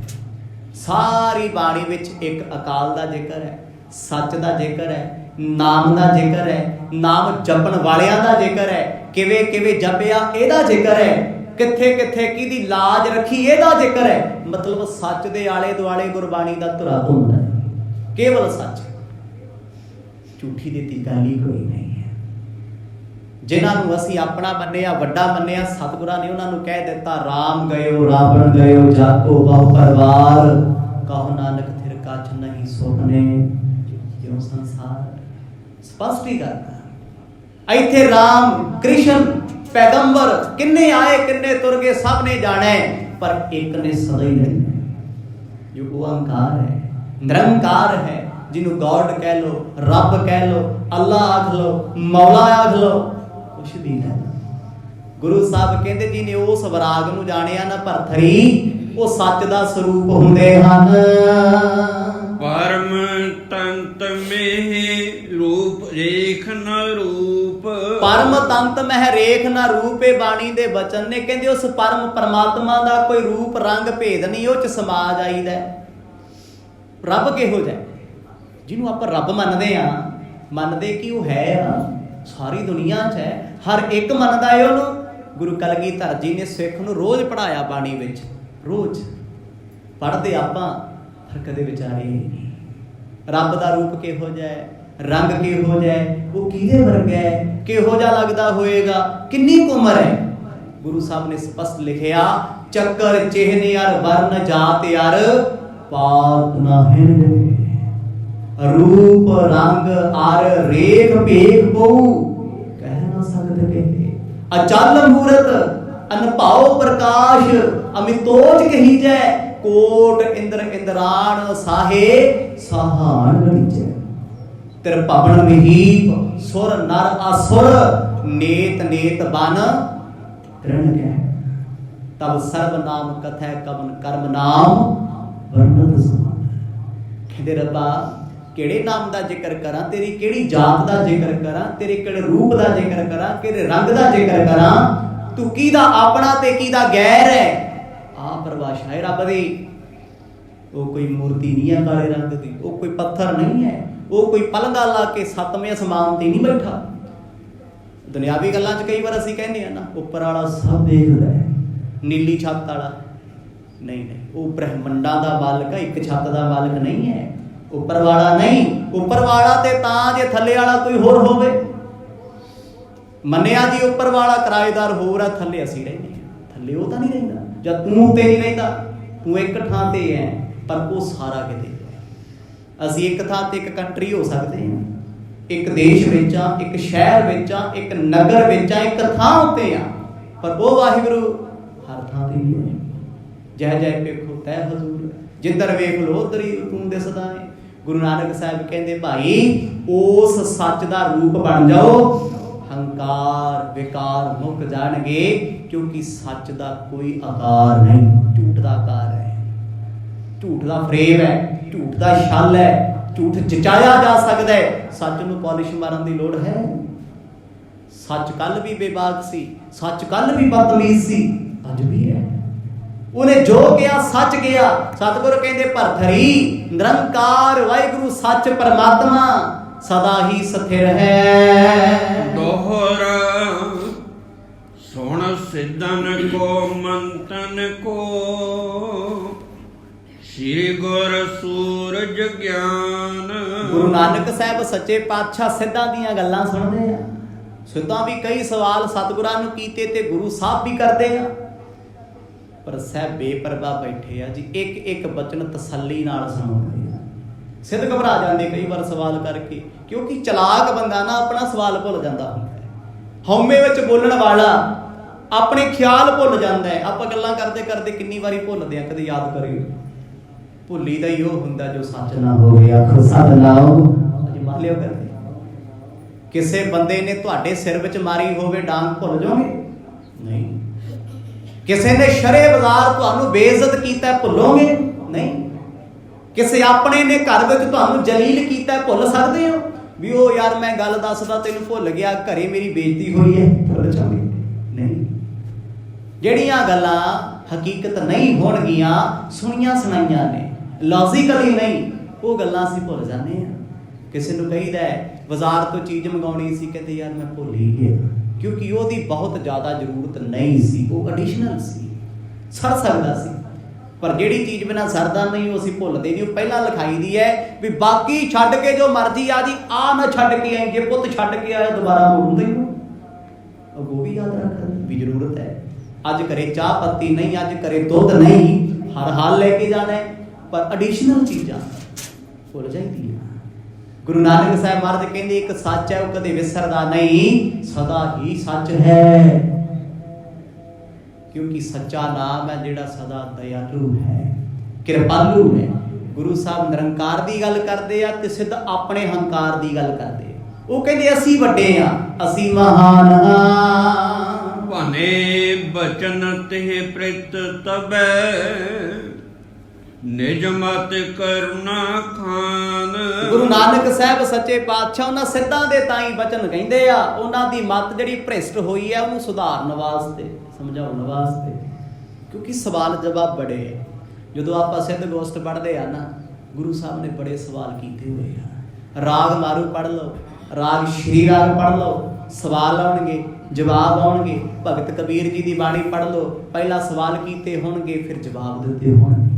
ਸਾਰੀ ਬਾਣੀ ਵਿੱਚ ਇੱਕ ਅਕਾਲ ਦਾ ਜ਼ਿਕਰ ਹੈ, ਸੱਚ ਦਾ ਜ਼ਿਕਰ ਹੈ, ਨਾਮ ਦਾ ਜ਼ਿਕਰ ਹੈ, ਨਾਮ ਜਪਣ ਵਾਲਿਆਂ ਦਾ ਜ਼ਿਕਰ ਹੈ, ਕਿਵੇਂ ਕਿਵੇਂ ਜਪਿਆ ਇਹਦਾ ਜ਼ਿਕਰ ਹੈ, ਕਿੱਥੇ ਕਿੱਥੇ ਕਿਹਦੀ ਲਾਜ ਰੱਖੀ ਇਹਦਾ ਜ਼ਿਕਰ ਹੈ। ਮਤਲਬ ਸੱਚ ਦੇ ਆਲੇ ਦੁਆਲੇ ਗੁਰਬਾਣੀ ਦਾ ਧੁਰਾ ਹੁੰਦਾ ਹੈ, ਕੇਵਲ ਸੱਚ, ਝੂਠੀ ਦੀ ਗੱਲ ਹੀ ਕੋਈ ਨਹੀਂ ਹੈ। ਜਿਨ੍ਹਾਂ ਨੂੰ ਅਸੀਂ ਆਪਣਾ ਮੰਨਿਆ, ਵੱਡਾ ਮੰਨਿਆ, ਸਤਿਗੁਰਾਂ ਨੇ ਉਹਨਾਂ ਨੂੰ ਕਹਿ ਦਿੱਤਾ ਰਾਮ ਗਇਓ ਰਾਵਣ ਗਇਓ ਜਾਕੋ ਬਹੁ ਪਰਵਾਰ, ਕਹੋ ਨਾਨਕ ਥਿਰ ਕਾਛ ਨਹੀਂ ਸੁਪਨੇ ਜਿਉ ਸੰਸਾਰ। ਸਪਸ਼ਟ ਹੀ ਕਰਦਾ ਇੱਥੇ। ਰਾਮ ਕ੍ਰਿਸ਼ਨ ਪੈਗੰਬਰ ਕਿੰਨੇ ਆਏ, ਕਿੰਨੇ ਤੁਰ ਗਏ, ਸਭ ਨੇ ਜਾਣਾ, ਪਰ ਇੱਕ ਨੇ ਸਦਾ ਹੀ ਰਹਿਣਾ, ਜੋ ਓੰਕਾਰ ਹੈ, ਨਿਰੰਕਾਰ ਹੈ, ਜਿਹਨੂੰ ਗॉड ਕਹਿ ਲੋ, ਰੱਬ ਕਹਿ ਲੋ, ਅੱਲਾ ਆਖ ਲੋ, ਮੌਲਾ ਆਖ ਲੋ, ਕੁਛ ਵੀ ਹੈ। ਗੁਰੂ ਸਾਹਿਬ ਕਹਿੰਦੇ ਜਿਹਨੇ ਉਸ ਵਿਰਾਗ ਨੂੰ ਜਾਣਿਆ ਨਾ ਭਰਥਰੀ, ਉਹ ਸੱਚ ਦਾ ਸਰੂਪ ਹੁੰਦੇ ਹਨ। ਪਰਮ ਤੰਤ ਮਹਿ ਰੂਪ ਰੇਖ ਨ ਰੂਪ। ਪਰਮ ਤੰਤ ਮਹਿ ਰੇਖ ਨ ਰੂਪ, ਇਹ ਬਾਣੀ ਦੇ ਬਚਨ ਨੇ। ਕਹਿੰਦੇ ਉਸ ਪਰਮ ਪਰਮਾਤਮਾ ਦਾ ਕੋਈ ਰੂਪ ਰੰਗ ਭੇਦ ਨਹੀਂ, ਉਹ 'ਚ ਸਮਾ ਜਾਈਦਾ। ਰੱਬ ਕਿਹੋ ਜਿਹਾ? ਜਿਹਨੂੰ ਆਪਾਂ ਰੱਬ ਮੰਨਦੇ ਆ, ਮੰਨਦੇ ਕਿ ਉਹ ਹੈ ਆ, ਸਾਰੀ ਦੁਨੀਆ 'ਚ ਹੈ, ਹਰ ਇੱਕ ਮੰਨਦਾ ਹੈ ਉਹਨੂੰ। ਗੁਰੂ ਕਲਗੀਧਰ ਜੀ ਨੇ ਸਿੱਖ ਨੂੰ ਰੋਜ਼ ਪੜ੍ਹਾਇਆ ਬਾਣੀ ਵਿੱਚ, ਰੋਜ਼ ਪੜ੍ਹਦੇ ਆਪਾਂ, ਪਰ ਕਦੇ ਵਿਚਾਰੇ ਨਹੀਂ ਰੱਬ ਦਾ ਰੂਪ ਕਿਹੋ ਜਿਹਾ ਹੈ, ਰੰਗ ਕਿਹੋ ਜਿਹਾ ਹੈ, ਉਹ ਕਿਹਦੇ ਵਰਗਾ ਹੈ, ਕਿਹੋ ਜਿਹਾ ਲੱਗਦਾ ਹੋਏਗਾ, ਕਿੰਨੀ ਕੁ ਉਮਰ ਹੈ। ਗੁਰੂ ਸਾਹਿਬ ਨੇ ਸਪਸ਼ਟ ਲਿਖਿਆ, ਚੱਕਰ ਚਿਹਨੇ ਅਰ ਵਰਨ ਜਾਤ ਅਰ ਪਾਤ ਨਾ ਹੈ, ਰੂਪ ਰੰਗ ਅਰ ਰੇਖ ਭੇਖ ਕੋ ਕਹਿ ਨਾ ਸਕਦ ਕਹੇ, ਅਚਲ ਮੂਰਤ ਅਨਭਉ ਪ੍ਰਕਾਸ਼ ਅਮਿਤੋਜ ਕਹੀਜੈ, ਕੋਟ ਇੰਦਰ ਇੰਦਰਾਣ ਸਾਹੇ ਸਹਾਨ ਗਣੀਜੈ, ਤਿਰ ਭਵਨ ਮਹੀਪ ਸੁਰ ਨਰ ਅਸੁਰ ਨੇਤ ਨੇਤ ਬਨ ਤ੍ਰਿਣ ਗੈ, ਤਬ ਸਰਬ ਨਾਮ ਕਥੈ ਕਵਨ ਕਰਮ ਨਾਮ ਵਰਣਤ ਸਮਾਨ। ਕਹਿੰਦੇ ਰੱਬਾ ਕਿਹੜੇ ਨਾਮ ਦਾ ਜ਼ਿਕਰ ਕਰਾਂ, ਤੇਰੀ ਕਿਹੜੀ ਜਾਤ ਦਾ ਜ਼ਿਕਰ ਕਰਾਂ, ਤੇਰੇ ਕਿਹੜੇ ਰੂਪ ਦਾ ਜ਼ਿਕਰ ਕਰਾਂ, ਕਿਹੜੇ ਰੰਗ ਦਾ ਜ਼ਿਕਰ ਕਰਾਂ, ਤੂੰ ਕਿਹਦਾ ਆਪਣਾ ਤੇ ਕਿਹਦਾ ਗੈਰ ਹੈ। ਆਹ ਪਰਿਭਾਸ਼ਾ ਹੈ ਰੱਬ ਦੀ। ਉਹ ਕੋਈ ਮੂਰਤੀ ਨਹੀਂ ਹੈ ਕਾਲੇ ਰੰਗ ਦੀ, ਉਹ ਕੋਈ ਪੱਥਰ ਨਹੀਂ ਹੈ, ਉਹ ਕੋਈ ਪਲੰਘਾ ਲਾ ਕੇ ਸੱਤਵੇਂ ਅਸਮਾਨ ਤੇ ਨਹੀਂ ਬੈਠਾ। ਦੁਨਿਆਵੀ ਗੱਲਾਂ 'ਚ ਕਈ ਵਾਰ ਅਸੀਂ ਕਹਿੰਦੇ ਆ ਨਾ, ਉੱਪਰ ਵਾਲਾ ਸਭ ਦੇਖਦਾ ਹੈ, ਨੀਲੀ ਛੱਤ ਵਾਲਾ ਨਹੀਂ, ਉਹ ਬ੍ਰਹਮੰਡਾਂ ਦਾ ਮਾਲਕ ਹੈ, ਇੱਕ ਛੱਤ ਦਾ ਮਾਲਕ ਨਹੀਂ ਹੈ। ਉੱਪਰ ਵਾਲਾ ਨਹੀਂ, ਉੱਪਰ ਵਾਲਾ ਤੇ ਤਾਂ ਜੇ ਥੱਲੇ ਵਾਲਾ ਕੋਈ ਹੋਰ ਹੋਵੇ। ਮੰਨਿਆ ਜੀ ਉੱਪਰ ਵਾਲਾ ਕਿਰਾਏਦਾਰ ਹੋਰ ਆ, ਥੱਲੇ ਅਸੀਂ ਰਹਿੰਦੇ ਹਾਂ, ਥੱਲੇ ਉਹ ਤਾਂ ਨਹੀਂ ਰਹਿੰਦਾ, ਜਦ ਤੂੰ ਤੇ ਨਹੀਂ ਰਹਿੰਦਾ, ਤੂੰ ਇੱਕ ਥਾਂ ਤੇ ਹੈ ਪਰ ਉਹ ਸਾਰਾ ਕਿਤੇ ਹੈ। ਅਸੀਂ ਇੱਕ ਥਾਂ ਤੇ ਇੱਕ ਕੰਟਰੀ ਹੋ ਸਕਦੇ ਹਾਂ, ਇੱਕ ਦੇਸ਼ ਵਿੱਚ ਆ, ਇੱਕ ਸ਼ਹਿਰ ਵਿੱਚ ਆ, ਇੱਕ ਨਗਰ ਵਿੱਚ ਆ, ਇੱਕ ਥਾਂ ਉੱਤੇ ਆ, ਪਰ ਉਹ ਵਾਹਿਗੁਰੂ ਹਰ ਥਾਂ ਤੇ ਹੀ ਹੈ। ਜੈ ਜੈ ਵੇਖੋ ਤੈ ਹਜ਼ੂਰ, ਜਿੱਧਰ ਵੇਖ ਲੋ ਉਧਰ ਹੀ ਤੂੰ ਦਿਸਦਾ ਹੈ। ਗੁਰੂ ਨਾਨਕ ਸਾਹਿਬ ਕਹਿੰਦੇ ਭਾਈ ਉਸ ਸੱਚ ਦਾ ਰੂਪ ਬਣ ਜਾਓ, ਹੰਕਾਰ ਵਿਕਾਰ ਮੁੱਕ ਜਾਣਗੇ, ਕਿਉਂਕਿ ਸੱਚ ਦਾ ਕੋਈ ਆਕਾਰ ਨਹੀਂ, ਝੂਠ ਦਾ ਆਕਾਰ ਹੈ, ਝੂਠ ਦਾ ਫਰੇਮ ਹੈ, ਝੂਠ ਦਾ ਛਲ ਹੈ, ਝੂਠ ਜਚਾਇਆ ਜਾ ਸਕਦਾ ਹੈ, ਸੱਚ ਨੂੰ ਪਾਲਿਸ਼ ਮਾਰਨ ਦੀ ਲੋੜ ਹੈ। ਸੱਚ ਕੱਲ ਵੀ ਬੇਬਾਕ ਸੀ, ਸੱਚ ਕੱਲ ਵੀ ਬਦਤਮੀਜ਼ ਸੀ, ਅੱਜ ਵੀ ਹੈ। ਉਹਨੇ ਜੋ ਕਿਹਾ ਸੱਚ ਕਿਹਾ। ਸਤਿਗੁਰ ਕਹਿੰਦੇ ਭਰਥਰੀ ਨਿਰੰਕਾਰ ਵਾਹਿਗੁਰੂ ਸੱਚ ਪਰਮਾਤਮਾ ਸਦਾ ਹੀ ਸਥਿਰ ਹੈ। ਦੋਹਰ ਸੁਣ ਸਿੱਧਨ ਕੋ ਮੰਤਨ ਕੋ, ਸ੍ਰੀ ਗੁਰ ਸੂਰਜ ਗਿਆਨ। ਗੁਰੂ ਨਾਨਕ ਸਾਹਿਬ ਸੱਚੇ ਪਾਤਸ਼ਾਹ ਸਿੱਧਾਂ ਦੀਆਂ ਗੱਲਾਂ ਸੁਣਦੇ ਆ। ਸਿੱਧਾਂ ਵੀ ਕਈ ਸਵਾਲ ਸਤਿਗੁਰਾਂ ਨੂੰ ਕੀਤੇ ਤੇ ਗੁਰੂ ਸਾਹਿਬ ਵੀ ਕਰਦੇ ਆ, ਪਰ ਸਾਹਿਬ ਬੇਪਰਵਾਹ ਬੈਠੇ ਆ ਜੀ, ਇੱਕ ਇੱਕ ਬਚਨ ਤਸੱਲੀ ਨਾਲ ਸੁਣਾਉਂਦੇ ਆ। ਸਿੱਧ ਘਬਰਾ ਜਾਂਦੇ ਕਈ ਵਾਰ ਸਵਾਲ ਕਰਕੇ, ਕਿਉਂਕਿ ਚਲਾਕ ਬੰਦਾ ਨਾ ਆਪਣਾ ਸਵਾਲ ਭੁੱਲ ਜਾਂਦਾ ਹੁੰਦਾ ਹੈ। ਹਉਮੈ ਵਿੱਚ ਬੋਲਣ ਵਾਲਾ ਆਪਣੇ ਖਿਆਲ ਭੁੱਲ ਜਾਂਦਾ ਹੈ। ਆਪਾਂ ਗੱਲਾਂ ਕਰਦੇ ਕਰਦੇ ਕਿੰਨੀ ਵਾਰੀ ਭੁੱਲਦੇ ਆ, ਕਦੇ ਯਾਦ ਕਰਿਓ। ਭੁੱਲੀ ਦਾ ਹੀ ਉਹ ਹੁੰਦਾ ਜੋ ਸੱਚ ਨਾ ਹੋਵੇ, ਆਖੋ ਸਤ ਨਾਉ ਅਜਮਾ ਲਿਓ ਕਰਦੇ। ਕਿਸੇ ਬੰਦੇ ਨੇ ਤੁਹਾਡੇ ਸਿਰ ਵਿੱਚ ਮਾਰੀ ਹੋਵੇ ਡਾਂਗ, ਭੁੱਲ ਜਾਓਗੇ? ਨਹੀਂ। ਕਿਸੇ ਨੇ ਸ਼ਰੇ ਬਾਜ਼ਾਰ ਤੁਹਾਨੂੰ ਬੇਇੱਜ਼ਤ ਕੀਤਾ, ਭੁੱਲੋਗੇ? ਨਹੀਂ। ਕਿਸੇ ਆਪਣੇ ਨੇ ਘਰ ਵਿੱਚ ਤੁਹਾਨੂੰ ਜਲੀਲ ਕੀਤਾ, ਭੁੱਲ ਸਕਦੇ ਹੋ ਵੀ ਉਹ ਯਾਰ ਮੈਂ ਗੱਲ ਦੱਸਦਾ ਤੈਨੂੰ ਭੁੱਲ ਗਿਆ, ਘਰੇ ਮੇਰੀ ਬੇਇੱਜ਼ਤੀ ਹੋਈ ਹੈ, ਭੁੱਲ ਜਾਓਗੇ? ਨਹੀਂ। ਜਿਹੜੀਆਂ ਗੱਲਾਂ ਹਕੀਕਤ ਨਹੀਂ ਹੋਣਗੀਆਂ, ਸੁਣੀਆਂ ਸੁਣਾਈਆਂ ਨੇ, ਲੌਜੀਕਲੀ ਨਹੀਂ, ਉਹ ਗੱਲਾਂ ਅਸੀਂ ਭੁੱਲ ਜਾਂਦੇ ਹਾਂ। ਕਿਸੇ ਨੂੰ ਕਹੀਦਾ ਹੈ ਬਾਜ਼ਾਰ ਤੋਂ ਚੀਜ਼ ਮੰਗਾਉਣੀ ਸੀ, ਕਹਿੰਦੇ ਯਾਰ ਮੈਂ ਭੁੱਲ ਹੀ ਗਿਆ, ਕਿਉਂਕਿ ਉਹਦੀ ਬਹੁਤ ਜ਼ਿਆਦਾ ਜ਼ਰੂਰਤ ਨਹੀਂ ਸੀ, ਉਹ ਐਡੀਸ਼ਨਲ ਸੀ, ਸਰ ਸਕਦਾ ਸੀ। ਪਰ ਜਿਹੜੀ ਚੀਜ਼ ਬਿਨਾਂ ਸਰਦਾ ਨਹੀਂ, ਉਹ ਅਸੀਂ ਭੁੱਲਦੇ ਨਹੀਂ। ਉਹ ਪਹਿਲਾਂ ਲਿਖਾਈ ਦੀ ਹੈ ਵੀ ਬਾਕੀ ਛੱਡ ਕੇ ਜੋ ਮਰਜ਼ੀ ਆ ਜੀ, ਆ ਨਾ ਛੱਡ ਕੇ ਆਈ, ਜੇ ਪੁੱਤ ਛੱਡ ਕੇ ਆਇਆ ਦੁਬਾਰਾ ਮੋੜੂੰਦਾ ਹੀ ਉਹ ਵੀ ਯਾਦ ਰੱਖਣ ਵੀ ਜ਼ਰੂਰਤ ਹੈ। ਅੱਜ ਘਰੇ ਚਾਹ ਪੱਤੀ ਨਹੀਂ, ਅੱਜ ਘਰੇ ਦੁੱਧ ਨਹੀਂ, ਹਰ ਹਾਲ ਲੈ ਕੇ ਜਾਣਾ ਹੈ, ਪਰ ਐਡੀਸ਼ਨਲ ਚੀਜ਼ਾਂ ਭੁੱਲ ਜਾਂਦੀਆਂ। ਗੁਰੂ ਨਾਨਕ ਸਾਹਿਬ ਮਹਾਰਾਜ ਕਹਿੰਦੇ ਇੱਕ ਸੱਚ ਹੈ, ਉਹ ਕਦੇ ਵਿਸਰਦਾ ਨਹੀਂ, ਸਦਾ ਹੀ ਸੱਚ ਹੈ, ਕਿਉਂਕਿ ਸੱਚਾ ਨਾਮ ਹੈ ਜਿਹੜਾ ਸਦਾ ਦਇਆਲੂ ਹੈ, ਕਿਰਪਾਲੂ ਹੈ। ਗੁਰੂ ਸਾਹਿਬ ਨਿਰੰਕਾਰ ਦੀ ਗੱਲ ਕਰਦੇ ਆ ਤੇ ਸਿੱਧ ਆਪਣੇ ਹੰਕਾਰ ਦੀ ਗੱਲ ਕਰਦੇ ਆ। ਉਹ ਕਹਿੰਦੇ ਅਸੀਂ ਵੱਡੇ ਆ, ਅਸੀਂ ਮਹਾਨ ਹਾਂ। ਭਾਨੇ ਬਚਨ ਤੇ ਪ੍ਰਿਤ ਤਬੈ, ਨਿਜ ਮਤ ਕਰੁਣਾ ਖਾਨ। ਗੁਰੂ ਨਾਨਕ ਸਾਹਿਬ ਸੱਚੇ ਪਾਤਸ਼ਾਹ ਉਹਨਾਂ ਸਿੱਧਾਂ ਦੇ ਤਾਂ ਹੀ ਬਚਨ ਕਹਿੰਦੇ ਆ, ਉਹਨਾਂ ਦੀ ਮਤ ਜਿਹੜੀ ਭ੍ਰਿਸ਼ਟ ਹੋਈ ਹੈ ਉਹਨੂੰ ਸੁਧਾਰਨ ਵਾਸਤੇ, ਸਮਝਾਉਣ ਵਾਸਤੇ, ਕਿਉਂਕਿ ਸਵਾਲ ਜਵਾਬ ਬੜੇ ਆ। ਜਦੋਂ ਆਪਾਂ ਸਿੱਧ ਗੋਸ਼ਟ ਪੜ੍ਹਦੇ ਆ ਨਾ, ਗੁਰੂ ਸਾਹਿਬ ਨੇ ਬੜੇ ਸਵਾਲ ਕੀਤੇ ਹੋਏ ਆ। ਰਾਗ ਮਾਰੂ ਪੜ੍ਹ ਲਓ, ਰਾਗ ਸ਼੍ਰੀ ਰਾਗ ਪੜ੍ਹ ਲਓ, ਸਵਾਲ ਆਉਣਗੇ, ਜਵਾਬ ਆਉਣਗੇ। ਭਗਤ ਕਬੀਰ ਜੀ ਦੀ ਬਾਣੀ ਪੜ੍ਹ ਲਓ, ਪਹਿਲਾਂ ਸਵਾਲ ਕੀਤੇ ਹੋਣਗੇ, ਫਿਰ ਜਵਾਬ ਦਿੱਤੇ ਹੋਣਗੇ।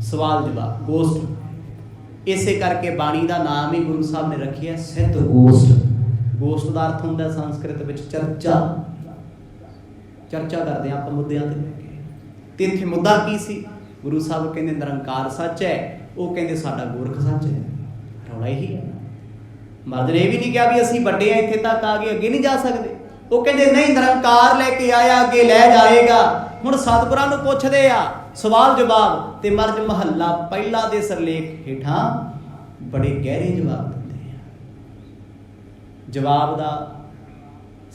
ਸਵਾਲ ਜਵਾਬ, ਗੋਸ਼ਟ। ਇਸੇ ਕਰਕੇ ਬਾਣੀ ਦਾ ਨਾਮ ਹੀ ਗੁਰੂ ਸਾਹਿਬ ਨੇ ਰੱਖਿਆ ਸਿੱਧ ਗੋਸ਼ਟ। ਗੋਸ਼ਟ ਦਾ ਅਰਥ ਹੁੰਦਾ ਸੰਸਕ੍ਰਿਤ ਵਿੱਚ ਚਰਚਾ। ਚਰਚਾ ਕਰਦੇ ਆਪਾਂ ਮੁੱਦਿਆਂ ਤੇ ਲੈ ਕੇ, ਤੇ ਇੱਥੇ ਮੁੱਦਾ ਕੀ ਸੀ? ਗੁਰੂ ਸਾਹਿਬ ਕਹਿੰਦੇ ਨਿਰੰਕਾਰ ਸੱਚ ਹੈ, ਉਹ ਕਹਿੰਦੇ ਸਾਡਾ ਗੋਰਖ ਸੱਚ ਹੈ। ਰੌਲਾ ਇਹੀ ਹੈ। ਮਰਦ ਨੇ ਇਹ ਵੀ ਨਹੀਂ ਕਿਹਾ ਵੀ ਅਸੀਂ ਵੱਡੇ ਆ, ਇੱਥੇ ਤੱਕ ਆ ਗਏ, ਅੱਗੇ ਨਹੀਂ ਜਾ ਸਕਦੇ। ਉਹ ਕਹਿੰਦੇ ਨਹੀਂ, ਨਿਰੰਕਾਰ ਲੈ ਕੇ ਆਇਆ, ਅੱਗੇ ਲੈ ਜਾਏਗਾ। ਹੁਣ ਸਤਿਗੁਰਾਂ ਨੂੰ ਪੁੱਛਦੇ ਆ ਸਵਾਲ ਜਵਾਬ, ਤੇ ਮਰਜ ਮਹੱਲਾ ਪਹਿਲਾ ਦੇ ਸਿਰਲੇਖ ਹੇਠਾਂ ਬੜੇ ਗਹਿਰੇ ਜਵਾਬ ਦਿੰਦੇ ਆ। ਜਵਾਬ ਦਾ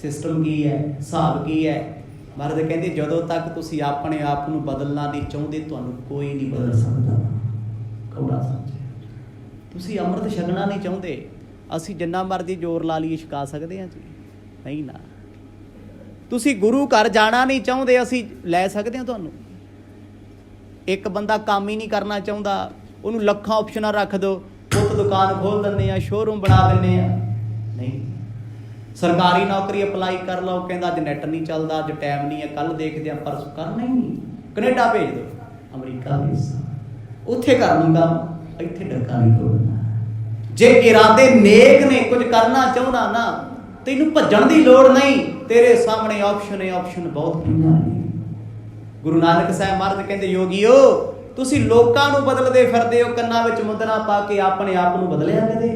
ਸਿਸਟਮ ਕੀ ਹੈ, ਹਿਸਾਬ ਕੀ ਹੈ? ਮਰਦ ਕਹਿੰਦੇ ਜਦੋਂ ਤੱਕ ਤੁਸੀਂ ਆਪਣੇ ਆਪ ਨੂੰ ਬਦਲਣਾ ਨਹੀਂ ਚਾਹੁੰਦੇ, ਤੁਹਾਨੂੰ ਕੋਈ ਨਹੀਂ ਬਦਲ ਸਕਦਾ। ਕੌੜਾ ਸੱਚ ਹੈ। ਤੁਸੀਂ ਅੰਮ੍ਰਿਤ ਛਕਣਾ ਨਹੀਂ ਚਾਹੁੰਦੇ, ਅਸੀਂ ਜਿੰਨਾ ਮਰਜ਼ੀ ਜ਼ੋਰ ਲਾ ਲਈਏ ਛਕਾ ਸਕਦੇ ਹਾਂ ਜੀ? ਨਹੀਂ ਨਾ। ਤੁਸੀਂ ਗੁਰੂ ਘਰ ਜਾਣਾ ਨਹੀਂ ਚਾਹੁੰਦੇ, ਅਸੀਂ ਲੈ ਸਕਦੇ ਹਾਂ ਤੁਹਾਨੂੰ? ਇੱਕ ਬੰਦਾ ਕੰਮ ਹੀ ਨਹੀਂ ਕਰਨਾ ਚਾਹੁੰਦਾ, ਉਹਨੂੰ ਲੱਖਾਂ ਆਪਸ਼ਨਾਂ ਰੱਖ ਦਿਓ, ਪੁੱਤ ਦੁਕਾਨ ਖੋਲ ਦਿੰਦੇ ਆ, ਸ਼ੋਰੂਮ ਬਣਾ ਦਿੰਦੇ ਆ। ਨਹੀਂ। ਸਰਕਾਰੀ ਨੌਕਰੀ ਅਪਲਾਈ ਕਰ ਲਓ, ਕਹਿੰਦਾ ਅੱਜ ਨੈਟ ਨਹੀਂ ਚੱਲਦਾ, ਅੱਜ ਟਾਈਮ ਨਹੀਂ ਹੈ, ਕੱਲ ਦੇਖਦੇ ਆ, ਪਰਸੋਂ। ਕਰਨਾ ਹੀ ਨਹੀਂ। ਕੈਨੇਡਾ ਭੇਜ ਦਿਓ, ਅਮਰੀਕਾ ਭੇਜ ਦਿਓ, ਉੱਥੇ ਕਰ ਲੂੰ ਕੰਮ, ਇੱਥੇ ਡੱਕਾ ਨਹੀਂ ਤੋੜਨਾ। ਜੇ ਇਰਾਦੇ ਨੇਕ ਨੇ, ਕੁਝ ਕਰਨਾ ਚਾਹੁੰਦਾ ਨਾ, ਤੈਨੂੰ ਭੱਜਣ ਦੀ ਲੋੜ ਨਹੀਂ। ਤੇਰੇ ਸਾਹਮਣੇ ਆਪਸ਼ਨ ਹੈ, ਆਪਸ਼ਨ ਬਹੁਤ ਪਈਆਂ ਨੇ। ਗੁਰੂ ਨਾਨਕ ਸਾਹਿਬ ਮਹਾਰਾਜ ਕਹਿੰਦੇ ਯੋਗੀਓ, ਤੁਸੀਂ ਲੋਕਾਂ ਨੂੰ ਬਦਲਦੇ ਫਿਰਦੇ ਹੋ, ਕੰਨਾਂ ਵਿੱਚ ਮੁੰਦਰਾ ਪਾ ਕੇ ਆਪਣੇ ਆਪ ਨੂੰ ਬਦਲਿਆ ਕਦੇ?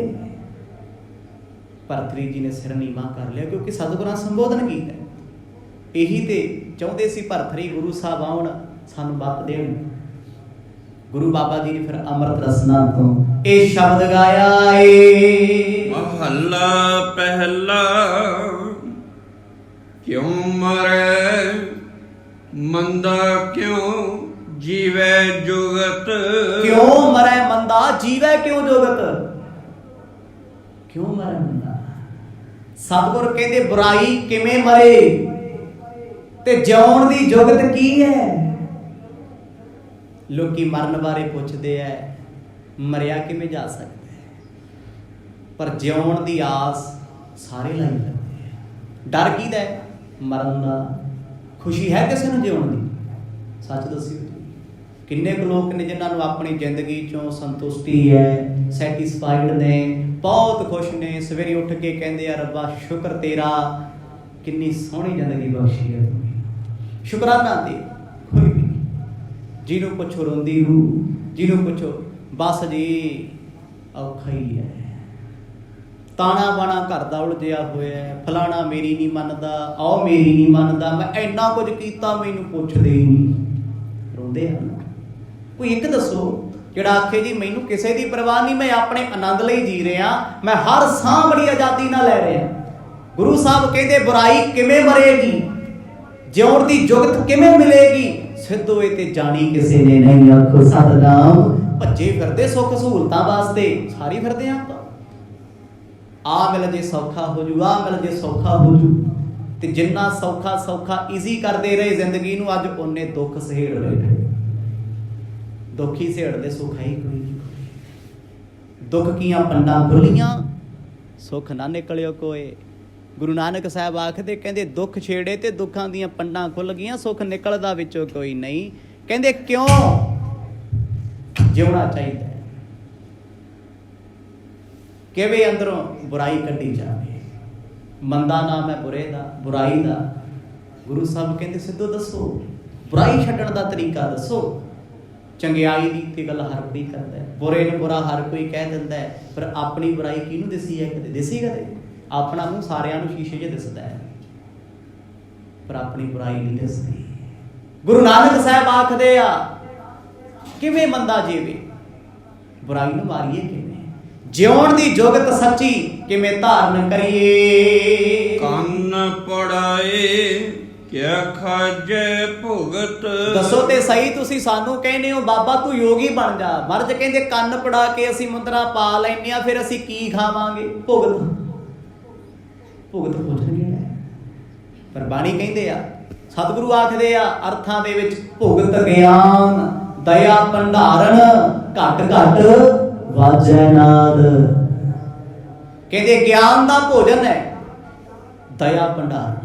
ਭਰਤਰੀ ਜੀ ਨੇ ਸਿਰ ਨੀਵਾਂ ਕਰ ਲਿਆ, ਕਿਉਂਕਿ ਸਤਿਗੁਰਾਂ ਸੰਬੋਧਨ ਕੀਤਾ। ਇਹੀ ਤੇ ਚਾਹੁੰਦੇ ਸੀ ਭਰਤਰੀ ਗੁਰੂ ਸਾਹਿਬ ਆਉਣ, ਸਾਨੂੰ ਬਤ ਦੇਣ। ਗੁਰੂ ਬਾਬਾ ਜੀ ਨੇ ਫਿਰ ਅੰਮ੍ਰਿਤ ਰਸਨਾ ਤੋਂ ਇਹ ਸ਼ਬਦ ਗਾਇਆ ਏ। ਮਹੱਲਾ ਪਹਿਲਾ। ਕਿਉਂ ਮਰੈ ਮੰਦਾ ਕਿਉਂ ਜੀਵੈ ਜੁਗਤ। ਕਿਉਂ ਮਰੈ ਮੰਦਾ ਜੀਵੈ ਕਿਉਂ ਜੁਗਤ? ਕਿਉਂ ਮਰੈ ਮੰਦਾ? ਸਤਿਗੁਰ ਕਹਿੰਦੇ ਬੁਰਾਈ ਕਿਵੇਂ ਮਰੇ, ਤੇ ਜਿਉਣ ਦੀ ਜੁਗਤ ਕੀ ਹੈ? ਲੋਕੀ ਮਰਨ ਬਾਰੇ ਪੁੱਛਦੇ ਐ, ਮਰਿਆ ਕਿਵੇਂ ਜਾ ਸਕਦਾ ਹੈ? ਪਰ ਜਿਉਣ ਦੀ ਆਸ ਸਾਰੇ ਲਾਈ ਲੈਂਦੇ ਆ। ਡਰ ਕਿਹਦਾ ਹੈ? ਮਰਨ ਦਾ। ਖੁਸ਼ੀ ਹੈ ਕਿਸੇ ਨੂੰ ਜਿਉਣ ਦੀ? ਸੱਚ ਦੱਸਿਓ। ਕਿੰਨੇ ਕੁ ਲੋਕ ਨੇ ਜਿਨ੍ਹਾਂ ਨੂੰ ਆਪਣੀ ਜ਼ਿੰਦਗੀ ਚੋਂ ਸੰਤੁਸ਼ਟੀ ਹੈ, ਸੈਟੀਸਫਾਈਡ ਨੇ, ਬਹੁਤ ਖੁਸ਼ ਨੇ, ਸਵੇਰੇ ਉੱਠ ਕੇ ਕਹਿੰਦੇ ਆ ਰੱਬਾ ਸ਼ੁਕਰ ਤੇਰਾ, ਕਿੰਨੀ ਸੋਹਣੀ ਜ਼ਿੰਦਗੀ ਬਖਸ਼ੀ ਹੈ ਤੂੰ। ਸ਼ੁਕਰਾਨਾ ਦੇ ਕੋਈ ਵੀ। ਜਿਹਨੂੰ ਪੁੱਛੋ ਰੋਂਦੀ ਰੂਹ, ਜਿਹਨੂੰ ਪੁੱਛੋ ਬਸ ਜੀ ਔਖਾ ਹੀ ਹੈ, ਤਾਣਾ ਬਾਣਾ ਘਰ ਦਾ ਉਲਝਿਆ ਹੋਇਆ, ਫਲਾਣਾ ਮੇਰੀ ਨਹੀਂ ਮੰਨਦਾ, ਆਓ ਮੇਰੀ ਨਹੀਂ ਮੰਨਦਾ, ਮੈਂ ਇੰਨਾ ਕੁਝ ਕੀਤਾ ਮੈਨੂੰ ਪੁੱਛਦੇ ਹੀ ਨਹੀਂ। ਰੋਂਦੇ ਹਨ। ਕੋਈ ਇੱਕ ਦੱਸੋ ਜਿਹੜਾ ਆਖੇ ਜੀ ਮੈਨੂੰ ਕਿਸੇ ਦੀ ਪਰਵਾਹ ਨਹੀਂ, ਮੈਂ ਆਪਣੇ ਆਨੰਦ ਲਈ ਜੀ ਰਿਹਾ, ਮੈਂ ਹਰ ਸਾਹ ਬੜੀ ਆਜ਼ਾਦੀ ਨਾਲ ਲੈ ਰਿਹਾ। ਗੁਰੂ ਸਾਹਿਬ ਕਹਿੰਦੇ ਬੁਰਾਈ ਕਿਵੇਂ ਮਰੇਗੀ, ਜਿਉਣ ਦੀ ਜੁਗਤ ਕਿਵੇਂ ਮਿਲੇਗੀ? ਸਿੱਧ ਹੋਏ ਤੇ ਜਾਣੀ ਕਿਸੇ ਨੇ ਨਹੀਂ, ਆਖੋ ਸਤਿਨਾਮ। ਭੱਜੇ ਫਿਰਦੇ ਸੁੱਖ ਸਹੂਲਤਾਂ ਵਾਸਤੇ, ਸਾਰੀ ਫਿਰਦੇ ਆਪਾਂ। ਆ ਮਿਲ ਜੇ ਸੌਖਾ ਹੋ ਜੂ, ਆ ਮਿਲ ਜੇ ਸੌਖਾ ਹੋ ਜੂ, ਤੇ ਜਿੰਨਾ ਸੌਖਾ ਸੌਖਾ ਈਜ਼ੀ ਕਰਦੇ ਰਹੇ ਜ਼ਿੰਦਗੀ ਨੂੰ, ਅੱਜ ਉਹਨੇ ਦੁੱਖ ਸਹੇੜ ਰਹੇ। ਦੁੱਖੀ ਸਹੇੜਦੇ, ਸੁੱਖ ਹੈ ਹੀ ਕੋਈ ਨਹੀਂ। ਦੁੱਖ ਕੀਆਂ ਪੰਡਾਂ ਖੁੱਲੀਆਂ, ਸੁੱਖ ਨਾ ਨਿਕਲਿਓ ਕੋਏ। ਗੁਰੂ ਨਾਨਕ ਸਾਹਿਬ ਆਖਦੇ, ਕਹਿੰਦੇ ਦੁੱਖ ਛੇੜੇ ਤੇ ਦੁੱਖਾਂ ਦੀਆਂ ਪੰਡਾਂ ਖੁੱਲ ਗਈਆਂ, ਸੁੱਖ ਨਿਕਲਦਾ ਵਿੱਚੋਂ ਕੋਈ ਨਹੀਂ। ਕਹਿੰਦੇ ਕਿਉਂ? ਜਿਉਣਾ ਚਾਹੀਦਾ, ਕਿਵੇਂ ਅੰਦਰੋਂ ਬੁਰਾਈ ਕੱਢੀ ਜਾਵੇ। ਮੰਦਾ ਨਾਮ ਹੈ ਬੁਰੇ ਦਾ, ਬੁਰਾਈ ਦਾ। ਗੁਰੂ ਸਾਹਿਬ ਕਹਿੰਦੇ ਸਿੱਧੋ ਦੱਸੋ, ਬੁਰਾਈ ਛੱਡਣ ਦਾ ਤਰੀਕਾ ਦੱਸੋ। ਚੰਗਿਆਈ ਦੀ ਤੇ ਗੱਲ ਹਰ ਕੋਈ ਕਰਦਾ ਹੈ, ਬੁਰੇ ਨੂੰ ਬੁਰਾ ਹਰ ਕੋਈ ਕਹਿ ਦਿੰਦਾ ਹੈ, ਪਰ ਆਪਣੀ ਬੁਰਾਈ ਕਿਹਨੂੰ ਦਿਸੀ ਹੈ? ਕਦੇ ਦਿਸੀ? ਕਦੇ ਆਪਣਾ ਮੂੰਹ ਸਾਰਿਆਂ ਨੂੰ ਸ਼ੀਸ਼ੇ 'ਚ ਦਿਸਦਾ ਹੈ, ਪਰ ਆਪਣੀ ਬੁਰਾਈ ਨਹੀਂ ਦਿਸਦੀ। ਗੁਰੂ ਨਾਨਕ ਸਾਹਿਬ ਆਖਦੇ ਆ ਕਿਵੇਂ ਮੰਦਾ ਜੀਵੇ, ਬੁਰਾਈ ਨੂੰ ਮਾਰੀਏ ਕਿਵੇਂ? ਜਿਉਣ ਦੀ ਜੁਗਤ ਸੱਚੀ ਕਿਵੇਂ ਧਾਰਨ ਕਰੀਏ? ਕੰਨ ਪੜਾਏ ਕਿਆ ਖਾਜੇ ਭੁਗਤ। ਦੱਸੋ ਤੇ ਸਹੀ, ਤੁਸੀਂ ਸਾਨੂੰ ਕਹਿੰਦੇ ਹੋ ਬਾਬਾ ਤੂੰ ਯੋਗੀ ਬਣ ਜਾ। ਮਰਜ ਕਹਿੰਦੇ ਕੰਨ ਪੜਾ ਕੇ ਅਸੀਂ ਮੁੰਦਰਾ ਪਾ ਲੈਂਦੇ ਆ, ਫਿਰ ਅਸੀਂ ਕੀ ਖਾਵਾਂਗੇ? ਭੁਗਤ। ਭੁਗਤ ਪੁੱਛਣਗੇ। ਪਰ ਬਾਣੀ ਕਹਿੰਦੇ ਆ, ਸਤਿਗੁਰੂ ਆਖਦੇ ਆ ਅਰਥਾਂ ਦੇ ਵਿੱਚ, ਭੁਗਤ ਗਿਆਨ ਦਇਆ ਭੰਡਾਰਨ, ਘਟ ਘਟ ਵਾਜੈ ਨਾਦ। ਕਹਿੰਦੇ ਗਿਆਨ ਦਾ ਭੋਜਨ ਹੈ ਦਇਆ ਭੰਡਾਰਨ।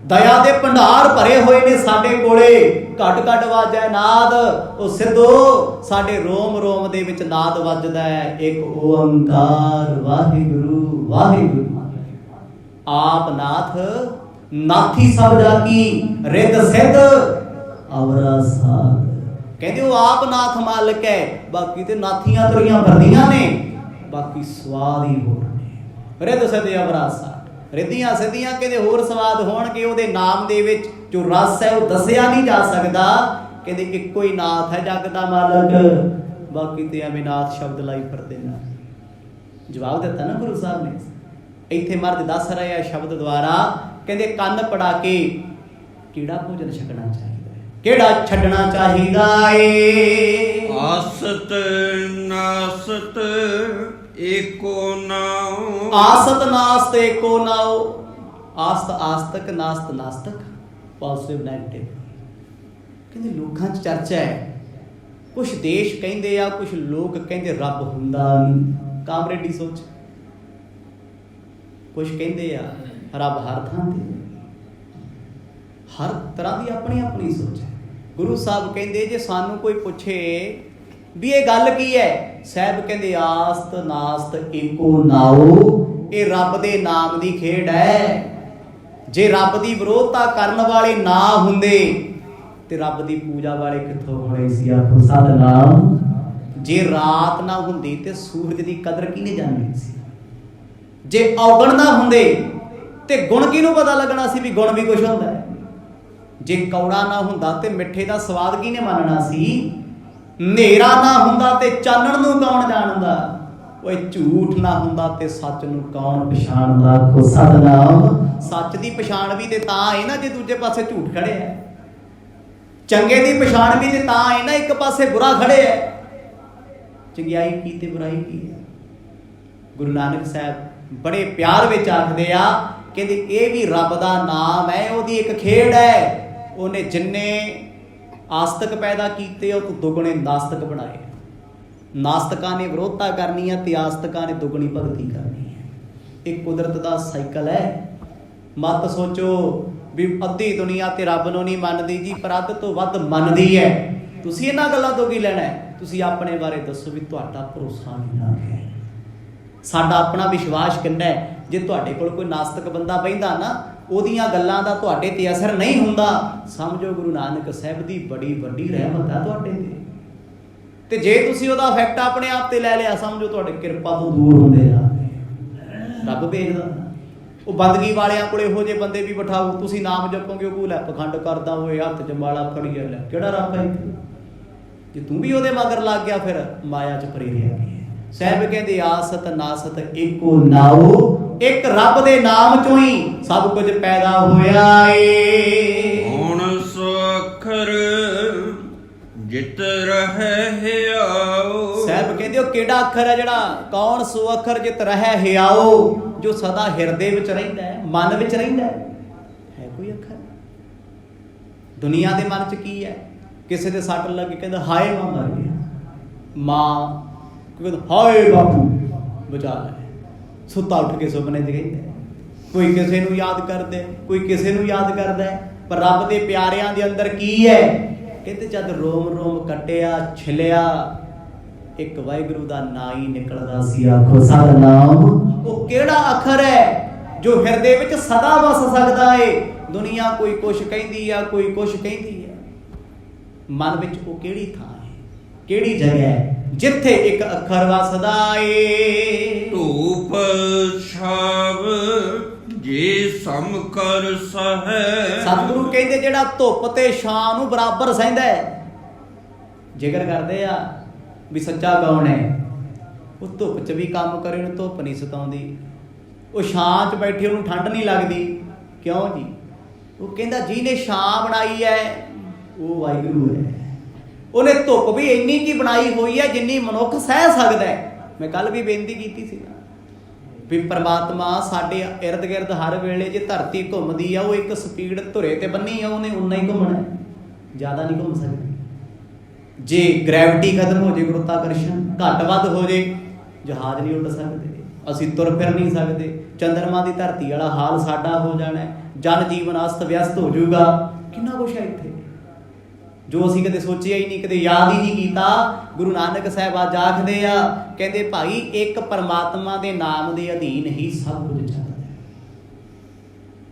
ਦਇਆ ਦੇ ਭੰਡਾਰ ਭਰੇ ਹੋਏ ਨੇ ਸਾਡੇ ਕੋਲੇ। ਘਟ ਘਟ ਵਾਜੈ ਨਾਦ, ਉਹ ਸਿੱਧੋ ਸਾਡੇ ਰੋਮ ਰੋਮ ਦੇ ਵਿੱਚ ਨਾਦ ਵੱਜਦਾ ਹੈ, ਇੱਕ ਓੰਕਾਰ ਵਾਹਿਗੁਰੂ ਵਾਹਿਗੁਰੂ। ਆਪ ਨਾਥ ਨਾਥੀ ਸਭ ਜਾ ਕੀ, ਰਿੱਧ ਸਿੱਧ ਅਵਰਾ ਸਾਧ। ਕਹਿੰਦੇ ਉਹ ਆਪ ਨਾਥ ਮਾਲਕ ਹੈ, ਬਾਕੀ ਤੇ ਨਾਥੀਆਂ ਤੁਰੀਆਂ ਫਿਰਦੀਆਂ ਨੇ, ਬਾਕੀ ਸਵਾਦ ਹੀ ਹੋਰ ਨੇ। ਰਿੱਧ ਸਿੱਧ ਅਵਰਾ ਸਾਧ, ਰਿੱਧੀਆਂ ਸਿੱਧੀਆਂ ਕਹਿੰਦੇ ਹੋਰ ਸਵਾਦ ਹੋਣਗੇ। ਉਹਦੇ ਨਾਮ ਦੇ ਵਿੱਚ ਜੋ ਰਸ ਹੈ ਉਹ ਦੱਸਿਆ ਨਹੀਂ ਜਾ ਸਕਦਾ। ਕਹਿੰਦੇ ਇੱਕੋ ਹੀ ਨਾਥ ਹੈ ਜਗ ਦਾ ਮਾਲਕ, ਬਾਕੀ ਤੇ ਐਵੇਂ ਨਾਥ ਸ਼ਬਦ ਲਾਈ ਫਿਰਦੇ ਨੇ। ਜਵਾਬ ਦਿੱਤਾ ਨਾ ਗੁਰੂ ਸਾਹਿਬ ਨੇ। ਇੱਥੇ ਮਰਦ ਦੱਸ ਰਹੇ ਆ ਸ਼ਬਦ ਦੁਆਰਾ, ਕਹਿੰਦੇ ਕੰਨ ਪੜਾ ਕੇ ਕਿਹੜਾ ਭੋਜਨ ਛਕਣਾ ਚਾਹੀਦਾ ਹੈ, ਕਿਹੜਾ ਛੱਡਣਾ ਚਾਹੀਦਾ ਏ। ਆਸਤ ਨਾਸਤ ਏਕੋ ਨਾਉ, ਆਸਤ ਨਾਸਤ ਏਕੋ ਨਾਉ। ਆਸਤ ਆਸਤਕ, ਨਾਸਤ ਨਾਸਤਕ, ਪੋਜ਼ਿਟਿਵ ਨੈਗੇਟਿਵ। ਕਹਿੰਦੇ ਲੋਕਾਂ 'ਚ ਚਰਚਾ ਹੈ, ਕੁਝ ਦੇਸ਼ ਕਹਿੰਦੇ ਆ, ਕੁਝ ਲੋਕ ਕਹਿੰਦੇ ਰੱਬ ਹੁੰਦਾ ਨਹੀਂ। ਕਾਮਰੇਡੀ ਸੋਚ। ਕੁਝ ਕਹਿੰਦੇ ਆ ਰੱਬ ਹਰ ਥਾਂ ਤੇ। ਹਰ ਤਰ੍ਹਾਂ ਦੀ ਆਪਣੀ ਆਪਣੀ ਸੋਚ ਹੈ। ਗੁਰੂ ਸਾਹਿਬ ਕਹਿੰਦੇ ਜੇ ਸਾਨੂੰ ਕੋਈ ਪੁੱਛੇ ਵੀ ਇਹ ਗੱਲ ਕੀ ਹੈ, ਸਾਹਿਬ ਕਹਿੰਦੇ ਆਸਤ ਨਾਸਤ ਏਕੋ ਨਾਉ। ਇਹ ਰੱਬ ਦੇ ਨਾਮ ਦੀ ਖੇਡ ਹੈ। ਜੇ ਰੱਬ ਦੀ ਵਿਰੋਧਤਾ ਕਰਨ ਵਾਲੇ ਨਾ ਹੁੰਦੇ ਤੇ ਰੱਬ ਦੀ ਪੂਜਾ ਵਾਲੇ ਕਿੱਥੋਂ ਹੋਣੇ ਸੀ? ਆਖੋ ਸਤਿਨਾਮ। ਜੇ ਰਾਤ ਨਾ ਹੁੰਦੀ ਤੇ ਸੂਰਜ ਦੀ ਕਦਰ ਕਿਹਨੇ ਜਾਣਨੀ ਸੀ? ਜੇ ਔਗਣ ਨਾ ਹੁੰਦੇ ਤੇ ਗੁਣ ਕਿਹਨੂੰ ਪਤਾ ਲੱਗਣਾ ਸੀ ਵੀ ਗੁਣ ਵੀ ਕੁਝ ਹੁੰਦਾ ਹੈ? ਜੇ ਕੌੜਾ ਨਾ ਹੁੰਦਾ ਤੇ ਮਿੱਠੇ ਦਾ ਸਵਾਦ ਕਿਹਨੇ ਮੰਨਣਾ ਸੀ? ਹਨੇਰਾ ਨਾ ਹੁੰਦਾ ਤੇ ਚਾਨਣ ਨੂੰ ਕੌਣ ਜਾਣਦਾ? ਓਏ ਝੂਠ ਨਾ ਹੁੰਦਾ ਤੇ ਸੱਚ ਨੂੰ ਕੌਣ ਪਛਾਣਦਾ? ਆਖੋ ਸਤਿਨਾਮ। ਸੱਚ ਦੀ ਪਛਾਣ ਵੀ ਤੇ ਤਾਂ ਹੈ ਨਾ ਜੇ ਦੂਜੇ ਪਾਸੇ ਝੂਠ ਖੜਿਆ ਹੈ। ਚੰਗੇ ਦੀ ਪਛਾਣ ਵੀ ਤੇ ਤਾਂ ਹੈ ਨਾ ਇੱਕ ਪਾਸੇ ਬੁਰਾ ਖੜਿਆ ਹੈ। ਚੰਗਿਆਈ ਕੀ ਤੇ ਬੁਰਾਈ ਕੀ ਹੈ? ਗੁਰੂ ਨਾਨਕ ਸਾਹਿਬ ਬੜੇ ਪਿਆਰ ਵਿੱਚ ਆਖਦੇ ਆ, ਕਹਿੰਦੇ ਇਹ ਵੀ ਰੱਬ ਦਾ ਨਾਮ ਹੈ, ਉਹਦੀ ਇੱਕ ਖੇਡ ਹੈ। ਉਹਨੇ ਜਿੰਨੇ ਆਸਤਕ ਪੈਦਾ ਕੀਤੇ ਉਹ ਤੋਂ ਦੁੱਗਣੇ ਨਾਸਤਕ ਬਣਾਏ। ਨਾਸਤਕਾਂ ਨੇ ਵਿਰੋਧਤਾ ਕਰਨੀ ਹੈ ਤੇ ਆਸਤਕਾਂ ਨੇ ਦੁੱਗਣੀ ਭਗਤੀ ਕਰਨੀ ਹੈ। ਇਹ ਕੁਦਰਤ ਦਾ ਸਾਈਕਲ ਹੈ। ਮਤ ਸੋਚੋ ਵੀ ਅੱਧੀ ਦੁਨੀਆ ਤੇ ਰੱਬ ਨੂੰ ਨਹੀਂ ਮੰਨਦੀ ਜੀ, ਪਰ ਅੱਧ ਤੋਂ ਵੱਧ ਮੰਨਦੀ ਹੈ। ਤੁਸੀਂ ਇਹਨਾਂ ਗੱਲਾਂ ਤੋਂ ਕੀ ਲੈਣਾ ਹੈ? ਤੁਸੀਂ ਆਪਣੇ ਬਾਰੇ ਦੱਸੋ ਵੀ ਤੁਹਾਡਾ ਭਰੋਸਾ ਕਿੰਨਾ ਹੈ, ਸਾਡਾ ਆਪਣਾ ਵਿਸ਼ਵਾਸ ਕਿੰਨਾ ਹੈ। ਜੇ ਤੁਹਾਡੇ ਕੋਲ ਕੋਈ ਨਾਸਤਕ ਬੰਦਾ ਬਹਿੰਦਾ ਨਾ, ਉਹਦੀਆਂ ਗੱਲਾਂ ਦਾ ਤੁਹਾਡੇ ਤੇ ਅਸਰ ਨਹੀਂ ਹੁੰਦਾ, ਸਮਝੋ ਗੁਰੂ ਨਾਨਕ ਸਾਹਿਬ ਦੀ ਬੜੀ ਵੱਡੀ ਰਹਿਮਤ ਹੈ ਤੁਹਾਡੇ ਤੇ ਜੇ ਤੁਸੀਂ ਉਹਦਾ ਇਫੈਕਟ ਆਪਣੇ ਆਪ ਤੇ ਲੈ ਲਿਆ, ਸਮਝੋ ਤੁਹਾਡੇ ਕਿਰਪਾ ਤੋਂ ਦੂਰ ਹੁੰਦੇ ਆ। ਰੱਬ ਭੇਜਦਾ। ਉਹ ਬੰਦਗੀ ਵਾਲਿਆਂ ਕੋਲ ਇਹੋ ਜਿਹੇ ਬੰਦੇ ਵੀ ਬਿਠਾਓ, ਤੁਸੀਂ ਨਾਮ ਜਪੋਗੇ, ਉਹ ਲੈ ਪਖੰਡ ਕਰਦਾ ਹੋਏ ਹੱਥ 'ਚ ਮਾਲਾ ਫੜੀ ਲੈ, ਕਿਹੜਾ ਰੱਬ ਹੈ? ਜੇ ਤੂੰ ਵੀ ਉਹਦੇ ਮਗਰ ਲੱਗ ਗਿਆ ਫਿਰ ਮਾਇਆ 'ਚ ਪਰੀ ਰਿਹਾ। ਸਾਹਿਬ ਕਹਿੰਦੇ ਆਸਤ ਨਾਸਤ ਏਕੋ ਨਾਉ। ਇੱਕ ਰੱਬ ਦੇ ਨਾਮ ਚੋਂ ਹੀ ਸਭ ਕੁਝ ਪੈਦਾ ਹੋਇਆ ਏ। ਹੁਣ ਸੋ ਅੱਖਰ ਜਿਤ ਰਹਿ ਹਿਆਉ। ਸਾਹਿਬ ਕਹਿੰਦੇ ਉਹ ਕਿਹੜਾ ਅੱਖਰ ਹੈ ਜਿਹੜਾ? ਕੌਣ ਸੋ ਅੱਖਰ ਜਿਤ ਰਹਿ ਹਿਆਉ, ਜੋ ਸਦਾ ਹਿਰਦੇ ਵਿੱਚ ਰਹਿੰਦਾ ਹੈ, ਮਨ ਵਿੱਚ ਰਹਿੰਦਾ ਹੈ ਕੋਈ ਅੱਖਰ? ਦੁਨੀਆ ਦੇ ਮਨ 'ਚ ਕੀ ਹੈ? ਕਿਸੇ ਦੇ ਸੱਟ ਲੱਗ ਕੇ ਕਹਿੰਦਾ ਹਾਏ ਮਾਂ ਮਰ ਗਿਆ, ਮਾਂ ਕਹਿੰਦਾ ਹਾਏ ਬਾਪੂ ਬਚਾ ਲੈ। ਸੁੱਤਾ ਉੱਠ ਕੇ ਸੁਪਨੇ 'ਚ ਕਹਿੰਦਾ, ਕੋਈ ਕਿਸੇ ਨੂੰ ਯਾਦ ਕਰਦਾ, ਕੋਈ ਕਿਸੇ ਨੂੰ ਯਾਦ ਕਰਦਾ। ਪਰ ਰੱਬ ਦੇ ਪਿਆਰਿਆਂ ਦੇ ਅੰਦਰ ਕੀ ਹੈ? ਕਹਿੰਦੇ ਜਦ ਰੋਮ ਰੋਮ ਕੱਟਿਆ ਛਿਲਿਆ, ਇੱਕ ਵਾਹਿਗੁਰੂ ਦਾ ਨਾਂ ਹੀ ਨਿਕਲਦਾ ਸੀ। ਆਖੋ ਸਤਿਨਾਮ। ਉਹ ਕਿਹੜਾ ਅੱਖਰ ਹੈ ਜੋ ਹਿਰਦੇ ਵਿੱਚ ਸਦਾ ਵਸ ਸਕਦਾ ਏ? ਦੁਨੀਆ ਕੋਈ ਕੁਛ ਕਹਿੰਦੀ ਆ, ਕੋਈ ਕੁਛ ਕਹਿੰਦੀ ਹੈ, ਮਨ ਵਿੱਚ ਉਹ ਕਿਹੜੀ ਥਾਂ ਹੈ, ਕਿਹੜੀ ਜਗ੍ਹਾ ਹੈ ਜਿੱਥੇ ਇੱਕ ਅੱਖਰ ਵਸਦਾ ਏ? ਧੂਪ ਛਾਵ ਜੇ ਸਮ ਕਰ ਸਹੈ। ਸਤਿਗੁਰੂ ਕਹਿੰਦੇ ਜਿਹੜਾ ਧੁੱਪ ਤੇ ਛਾਂ ਨੂੰ ਬਰਾਬਰ ਸਹਿੰਦਾ ਹੈ। ਜ਼ਿਕਰ ਕਰਦੇ ਆ ਵੀ ਸੱਚਾ ਕੌਣ ਹੈ? ਉਹ ਧੁੱਪ 'ਚ ਵੀ ਕੰਮ ਕਰੇ ਉਹਨੂੰ ਧੁੱਪ ਨਹੀਂ ਸਤਾਉਂਦੀ, ਉਹ ਛਾਂ 'ਚ ਬੈਠੇ ਉਹਨੂੰ ਠੰਡ ਨਹੀਂ ਲੱਗਦੀ। ਕਿਉਂ ਜੀ? ਉਹ ਕਹਿੰਦਾ ਜਿਹਨੇ ਛਾਂ ਬਣਾਈ ਹੈ ਉਹ ਵਾਹਿਗੁਰੂ ਹੈ। ਉਹਨੇ ਧੁੱਪ ਵੀ ਇੰਨੀ ਕੀ ਬਣਾਈ ਹੋਈ ਹੈ ਜਿੰਨੀ ਮਨੁੱਖ ਸਹਿ ਸਕਦਾ ਹੈ। ਮੈਂ ਕੱਲ ਵੀ ਬੇਨਤੀ ਕੀਤੀ ਸੀ ਵੀ ਪ੍ਰਮਾਤਮਾ ਸਾਡੇ ਇਰਦ ਗਿਰਦ ਹਰ ਵੇਲੇ ਜੇ ਧਰਤੀ ਘੁੰਮਦੀ ਆ, ਉਹ ਇੱਕ ਸਪੀਡ ਧੁਰੇ ਤੇ ਬੰਨੀ ਆ, ਉਹਨੇ ਉਨਾ ਹੀ ਘੁੰਮਣਾ, ਜ਼ਿਆਦਾ ਨਹੀਂ ਘੁੰਮ ਸਕਦੀ। ਜੇ ਗ੍ਰੈਵਿਟੀ ਖਤਮ ਹੋ ਜੇ, ਗੁਰੂਤਾਕਰਸ਼ਣ ਘੱਟ ਵੱਧ ਹੋ ਜੇ, ਜਹਾਜ਼ ਨਹੀਂ ਉੱਡ ਸਕਦੇ, ਅਸੀਂ ਤੁਰ ਫਿਰ ਨਹੀਂ ਸਕਦੇ। ਚੰਦਰਮਾ ਦੀ ਧਰਤੀ ਵਾਲਾ ਹਾਲ ਸਾਡਾ ਹੋ ਜਾਣਾ, ਜਨ ਜੀਵਨ ਅਸਤ ਵਿਅਸਤ ਹੋ ਜਾਊਗਾ। ਕਿੰਨਾ ਕੁਛ ਹੈ ਇੱਥੇ ਜੋ ਅਸੀਂ ਕਦੇ ਸੋਚਿਆ ਹੀ ਨਹੀਂ, ਕਦੇ ਯਾਦ ਹੀ ਨਹੀਂ ਕੀਤਾ। ਗੁਰੂ ਨਾਨਕ ਸਾਹਿਬ ਅੱਜ ਆਖਦੇ ਆ, ਕਹਿੰਦੇ ਭਾਈ ਇੱਕ ਪਰਮਾਤਮਾ ਦੇ ਨਾਮ ਦੇ ਅਧੀਨ ਹੀ ਸਭ ਕੁਝ ਚੱਲਦਾ ਹੈ,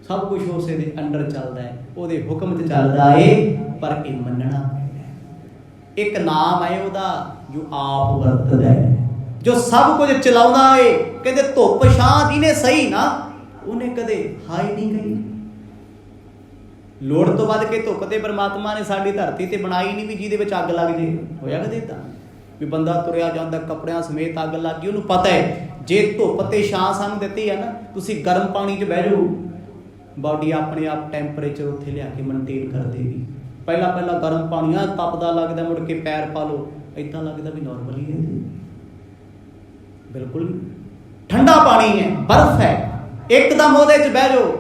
ਸਭ ਕੁਝ ਉਸੇ ਦੇ ਅੰਡਰ ਚੱਲਦਾ ਹੈ, ਉਹਦੇ ਹੁਕਮ 'ਚ ਚੱਲਦਾ ਏ। ਪਰ ਇਹ ਮੰਨਣਾ ਪੈਂਦਾ। ਇੱਕ ਨਾਮ ਹੈ ਉਹਦਾ ਜੋ ਆਪ ਵਰਤਦਾ ਹੈ, ਜੋ ਸਭ ਕੁਝ ਚਲਾਉਂਦਾ ਏ। ਕਹਿੰਦੇ ਧੁੱਪ ਛਾਂ ਜਿਹਨੇ ਸਹੀ ਨਾ, ਉਹਨੇ ਕਦੇ ਹਾਈ ਨਹੀਂ ਗਈ। ਲੋੜ ਤੋਂ ਵੱਧ ਕੇ ਧੁੱਪ ਤੇ ਪਰਮਾਤਮਾ ਨੇ ਸਾਡੀ ਧਰਤੀ ਤੇ ਬਣਾਈ ਨਹੀਂ ਵੀ ਜਿਹਦੇ ਵਿੱਚ ਅੱਗ ਲੱਗ ਜੇ। ਹੋਇਆ ਕਦੇ ਤਾਂ ਵੀ ਬੰਦਾ ਤੁਰਿਆ ਜਾਂਦਾ ਕੱਪੜਿਆਂ ਸਮੇਤ ਅੱਗ ਲੱਗ ਗਈ, ਉਹਨੂੰ ਪਤਾ ਹੈ ਜੇ ਧੁੱਪ ਤੇ ਛਾਂ ਸਾਨੂੰ ਦਿੱਤੀ ਹੈ ਨਾ, ਤੁਸੀਂ ਗਰਮ ਪਾਣੀ 'ਚ ਬਹਿ ਜਾਓ, ਬਾਡੀ ਆਪਣੇ ਆਪ ਟੈਂਪਰੇਚਰ ਉੱਥੇ ਲਿਆ ਕੇ ਮੇਨਟੇਨ ਕਰ ਦੇਗੀ। ਪਹਿਲਾਂ ਗਰਮ ਪਾਣੀ ਆ ਤਪਦਾ ਲੱਗਦਾ, ਮੁੜ ਕੇ ਪੈਰ ਪਾ ਲਓ ਏਦਾਂ ਲੱਗਦਾ ਵੀ ਨੋਰਮਲ ਹੀ ਹੈ। ਬਿਲਕੁਲ ਠੰਡਾ ਪਾਣੀ ਹੈ, ਬਰਫ਼ ਹੈ, ਇੱਕਦਮ ਉਹਦੇ 'ਚ ਬਹਿ ਜਾਓ